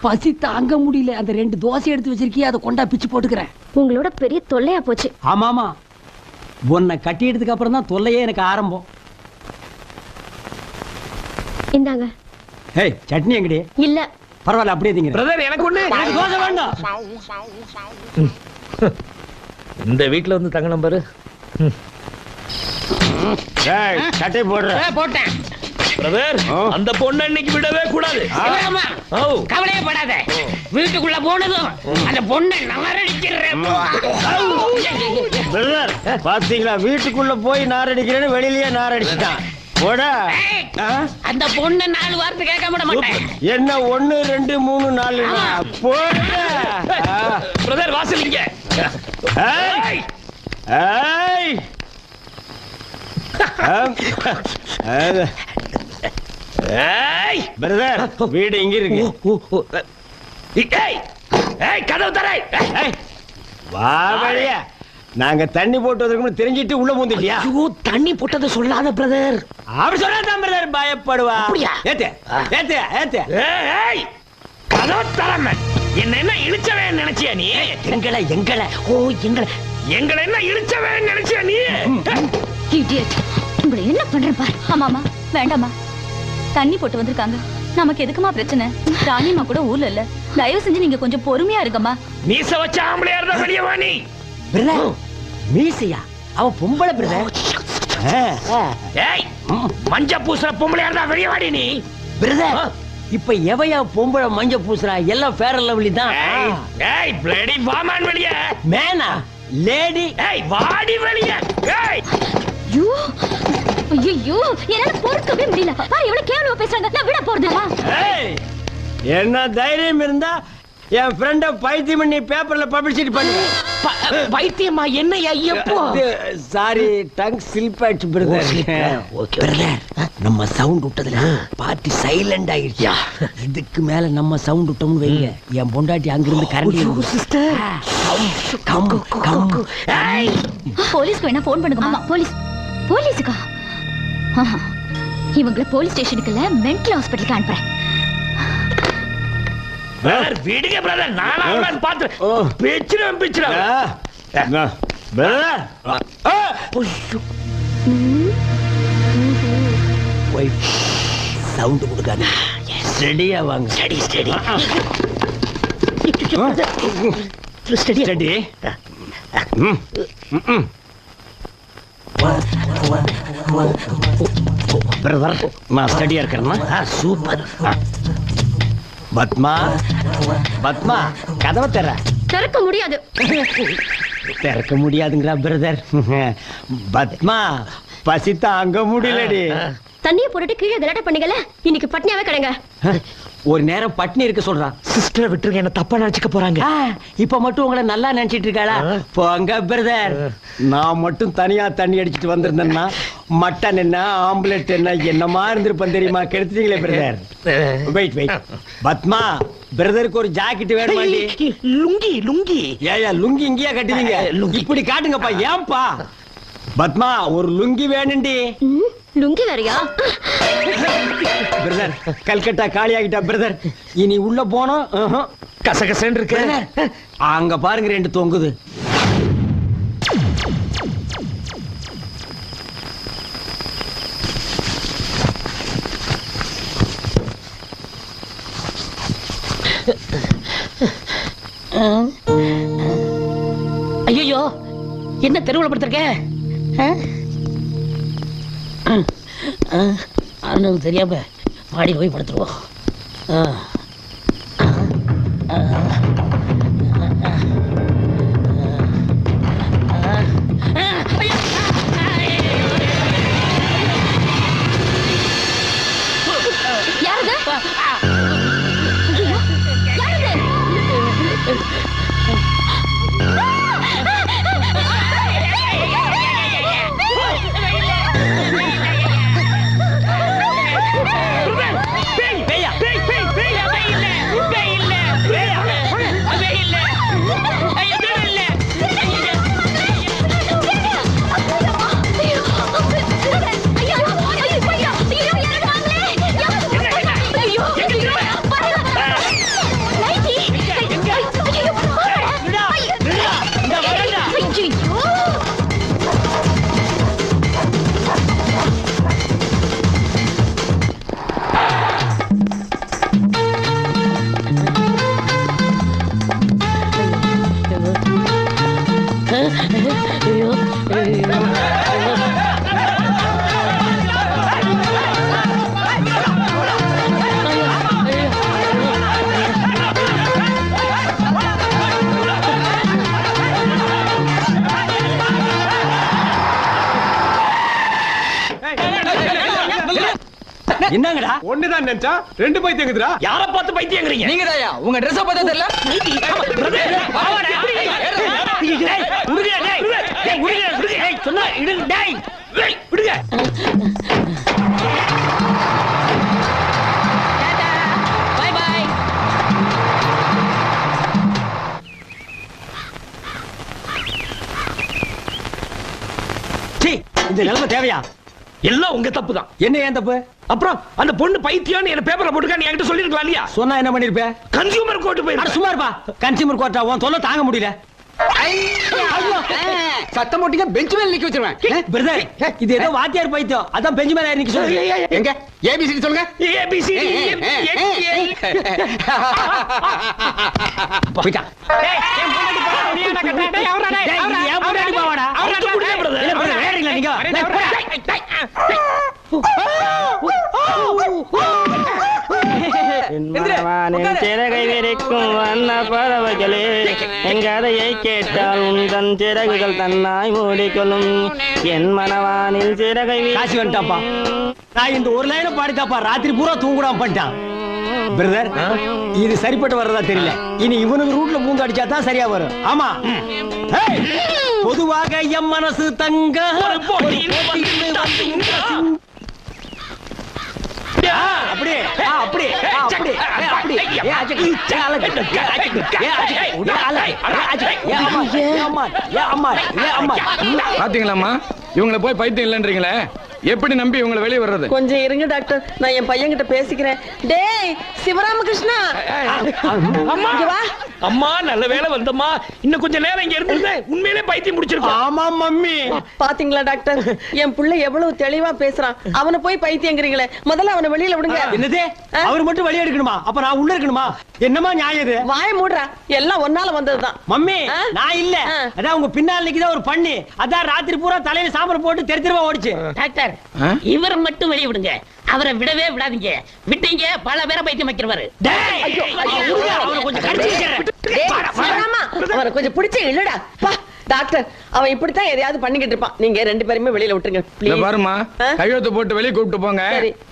பசி தாங்க முடியல. அந்த 2 தோசை எடுத்து வச்சிருக்கிய அதை கொண்டா பிச்சு போட்டுக்கிறேன். உங்களோட பெரிய தொல்லையா போச்சு. ஆமாமா உன்னை கட்டியதுக்கு அப்புறம் தான் தொல்லையே எனக்கு ஆரம்பம். இந்தாங்க. ஏய் சட்னி எங்கடி? இல்ல பரவாயில்ல அப்படியே திங்க பிரதர். எனக்கு ஒண்ணு தோசை வேண்டாம். இந்த வீட்ல வந்து தங்க நம்பரு. சட்டை போடுற. போட்டேன். பிரதர் அந்த பொண்ணை இன்னைக்கு விடவே கூடாது. கவலையே படாத, வீட்டுக்குள்ள போனதும் அந்த பொண்ணை நாரடிக்கிறேன். பாத்தீங்களா, வீட்டுக்குள்ள போய் நாரடிக்கிறேன்னு வெளியிலேயே நாரடிச்சுட்டான். அந்த பொண்ணு 4 வார்த்தை கேட்க விட மாட்டேன். என்ன 1 2 3 4 பிரதர் வாசலிங்க. பிரதர் வீடு இங்க இருக்கு. கதவு தர. வா வெளிய. நாங்க தண்ணி போட்டு வந்திருக்கோம்னு தெரிஞ்சிட்டு உள்ள பூந்துட்டியா? தண்ணி போட்டதை சொல்லாத பிரதர். அப்படி சொல்லாதான் பிரதர் பயப்படுவா. ஏத்து ஏத்து ஏத்து. கதவு தரம. என்ன இழுச்சவே நினைச்சியா நீ? எங்களை என்ன இழுச்சவே நினைச்சியா நீ? இடியட். உங்களை என்ன பண்றேன் பாரு. ஆமாமா வேண்டாமா, தண்ணி போட்டு வந்திருக்காங்க, நமக்கு எதுக்குமா பிரச்சனை? ராணிமா கூட ஊர்ல இல்ல, தயவு செஞ்சு நீங்க கொஞ்சம் பொறுமையா இருக்கமா. மீச வச்ச ஆம்பளையா இருந்தா வெளியே வா நீ. மீசையா? அவ பொம்பளை பிரதர். மஞ்ச பூசுற பொம்பளையா இருந்தா வெளியே வாடி நீ. பிரதர் இப்ப எவையா பொம்பளை மஞ்ச பூசுறா? எல்லாம் ஃபேர் அண்ட் லவ்லி தான். ஏய் பிளடி வாமான் வெளியே. மேனா லேடி. ஏய் வாடி வெளியே. ஏய் ஐயோ ஐயோ, என்னால பொறுக்கவே முடியல. பாரு எவ்வளவு கேவலமா பேசுறாங்க. நான் விட போறதேமா? என்ன தைரியம் இருந்தா என் ஃப்ரெண்ட பைத்தியம் பண்ணி பேப்பர்ல பப்ளிசிட்டி பண்ணுவேன். பைத்தியமா? என்னையா? எப்போ? சாரி, டங் ஸ்லிப் ஆயிடுச்சு பிரதர். ஓகே பிரதர், நம்ம சவுண்ட் விட்டதுல பார்ட்டி சைலண்ட் ஆயிடுச்சா? இதுக்கு மேல நம்ம சவுண்ட் விட்டோம்னு வைங்க, என் பொண்டாட்டி அங்கிருந்து கரண்ட். Sister come come. போலீஸ்க்கு வேணா போன் பண்ணுங்க. ஆமா போலீஸ். போலீஸுக்கா? இவங்கள போலீஸ் ஸ்டேஷனுக்கு இல்ல, மென்டல் ஹாஸ்பிடலுக்கு அனுப்புறேன். பிரதர் விடுங்க பிரதர், நானா அவளை பார்த்து பிச்சிரும். பிரதர் ஒய்ஃப் சவுண்ட் கொடுக்காத. ஸ்டடியா வாங்க. Study study study study. Brother நான் ஸ்டடியா இருக்கிறேன்னா? சூப்பர். பத்மா பத்மா கதவை திறக்க முடியாது. திறக்க முடியாதுங்களா பிரதர்? பத்மா பசி தாங்க முடியலடி. தண்ணியை போட்டுட்டு கீழே கலாட்ட பண்ணீங்கல்ல, இன்னைக்கு பட்னியாவே கிடங்க. ஒரு நேரம் பட்னி இருக்க சொல்றான். சிஸ்டரை விட்டுருங்க, என்ன தப்பா நினைச்சுக்க போறாங்க. இப்ப மட்டும் உங்களை நல்லா நினைச்சிட்டு இருக்காளா? போங்க பிரதர். நான் மட்டும் தனியா தண்ணி அடிச்சிட்டு வந்திருந்தேன்னா மட்டன் என்ன ஆம்புலெட் என்ன என்னமா இருந்திருப்பேன் தெரியுமா? கெடுத்தீங்களே பிரதர். Wait wait. பத்மா பிரதருக்கு ஒரு ஜாக்கெட் வேணுமாண்டி? லுங்கி லுங்கி. ஏயா லுங்கி இங்கேயா கட்டுவீங்க? இப்படி காட்டுங்கப்பா. ஏன்பா? பத்மா ஒரு லுங்கி வேணுண்டி. லுங்கி வேறையா? பிரதர் கல்கட்டா காலி ஆகிட்டா பிரதர். இனி உள்ள போனோம் கசகசன்னு இருக்கு. அங்க பாருங்க 2 தொங்குது. ஐயோ என்ன தெருவுல படுத்திருக்க? அண்ணனுக்கு தெரியாம மாடி போய் படுத்துருவோம். என்னங்கடா ஒண்ணுதான் நினைச்சா ரெண்டு பைத்தியங்குதுடா. யார பார்த்து பைத்தியங்கறீங்க? நீங்க தாயா உங்க ட்ரெஸ் பார்த்தா தெரியல. சொன்னா இடுங்க டேய் விடுங்க. By by. சீ, இந்த நிலைமை தேவையா? எல்லாம் உங்க தப்பு தான். என்ன ஏன் தப்பு? அப்புறம் அந்த பொண்ணு பைத்தியம்னு என்ன பேப்பர்ல போட்டுக்க நீ என்கிட்ட சொல்லிருக்கலாம் இல்லையா? சொன்னா என்ன பண்ணிருப்ப? கன்சியூமர் கோர்ட் போய் அட சும்மா இருப்பா. கன்சியூமர் கோர்ட்டா உன் தொல்லை தாங்க முடியல. சத்தம் போட்டீங்க பெஞ்ச் மேல நிக்க வச்சிருவேன். பிரதர், இது ஏதோ வாத்தியார் பைத்தியம். அதான் பெஞ்ச் மேல ஏறி நிக்க சொல்லுங்க. எங்க ஏபிசிடி சொல்லுங்க. ஏபிசிடி போய்டா. டேய் என் பொண்டாட்டி பாவா நீ என்ன கட்டடா? டேய் அவரா டேய் என் பொண்டாட்டி பாவாடா. அவரா குடிங்க பிரதர். இல்ல பிரதர், வேறீங்களா நீங்க? சிறகை விரிக்கும் வண்ண பறவைகளே என் கதையை கேட்டால் உந்தன் சிறகுகள் தன்னாய் மூடிக்கொள்ளும் என் மனவானில் சிறகை காசு வந்துட்டாப்பா. நான் இந்த ஒரு லைனை பாடித்தாப்பா ராத்திரி பூரா தூங்குடாம பண்ணிட்டான். பிரதர், இது சரிப்பட்டு வர்றதா தெரியல. இனி இவனுக்கு ரூட்ல பூந்து அடிச்சா தான் சரியா வரும். ஆமா. பொதுவாக எம் மனசு தங்க அப்படியே அப்படியே அப்படியே பாத்தீங்களாம்மா இவங்களை போய் பைத்தியம் இல்லன்றீங்களே, எப்படி நம்பி இவங்களை வெளியே வர்றது? கொஞ்சம் இருங்க டாக்டர், நான் என் பையன் கிட்ட பேசிக்கிறேன். டேய் சிவராமகிருஷ்ணா, அம்மா இங்க வா. அம்மா நல்ல வேளை வந்தம்மா. இன்னும் கொஞ்ச நேரம் இங்க இருந்திருந்தே உண்மையிலே பைத்தியம் முடிச்சிருப்பா. ஆமா மம்மி. பாத்தீங்களா டாக்டர், என் புள்ள எவ்வளவு தெளிவா பேசுறான். அவனை போய் பைத்தியங்கிறீங்களே, முதல்ல அவனை வெளியில விடுங்க. என்னது? அவர் மட்டும் வெளியே எடுக்கணுமா? அப்ப நான் உள்ள இருக்கணுமா? என்னமா நியாயம் இது? வாய மூடுறா, எல்லாம் ஒன்னால வந்ததுதான். மம்மி, நான் இல்ல. அதான் உங்க பின்னால் நிக்குதா ஒரு பண்ணி. அதான் ராத்திரி பூரா தலையில சாம்பல் போட்டு தெருவா ஓடிச்சு. டாக்டர் இவரை மட்டும் வெளியே விடுங்க, அவரை விடவே விடாதீங்க. விட்டீங்க பல பேரை பைத்தியம் வைக்கிறவாரு. அவனை கொஞ்சம் கடிச்சு அவனை கொஞ்சம் பிடிச்சு இல்லடா. டாக்டர், அவன் இப்படித்தான் எதையாவது பண்ணிக்கிட்டு இருப்பான். நீங்க ரெண்டு பேருமே வெளியில விட்டுருங்க ப்ளீஸ். பாருமா, கையெழுத்து போட்டு வெளியே கூப்பிட்டு போங்க.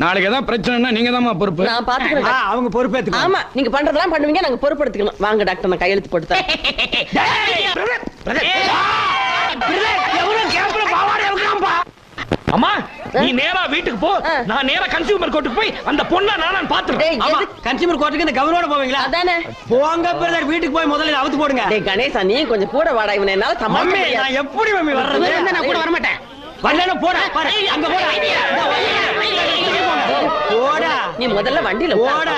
நாளைக்கு ஏதாவது பிரச்சனைனா நீங்க தான் பொறுப்பு. நான் பாத்துக்கிறேன். அவங்க பொறுப்பேத்துக்கு. ஆமா, நீங்க பண்றதெல்லாம் பண்ணுவீங்க, நாங்க பொறுப்படுத்திக்கணும். வாங்க டாக்டர், நான் கையெழுத்து போட்டு தரேன். அம்மா நீ நேரா வீட்டுக்கு போ, நான் நேரா கன்சியூமர் கோர்ட்டுக்கு போய் அந்த பொண்ணை நான் பாத்துறேன். ஆமா, கன்சியூமர் கோர்ட்டுக்கு இந்த கவர்னரோட போவீங்களா? அதானே. போங்க பிரதர், வீட்டுக்கு போய் முதல்ல அவுத்து போடுங்க. டேய் கணேசா, நீ கொஞ்சம் கூட வாடா. இவனை என்னால சமாளிக்க மம்மி, முடியாது. நான் எப்படி மம்மி வர்றது? நான் கூட வர மாட்டேன். வந்தேனா போடா, பாரு அங்க போடா. போடா. நீ முதல்ல வண்டியில போடா. போடா.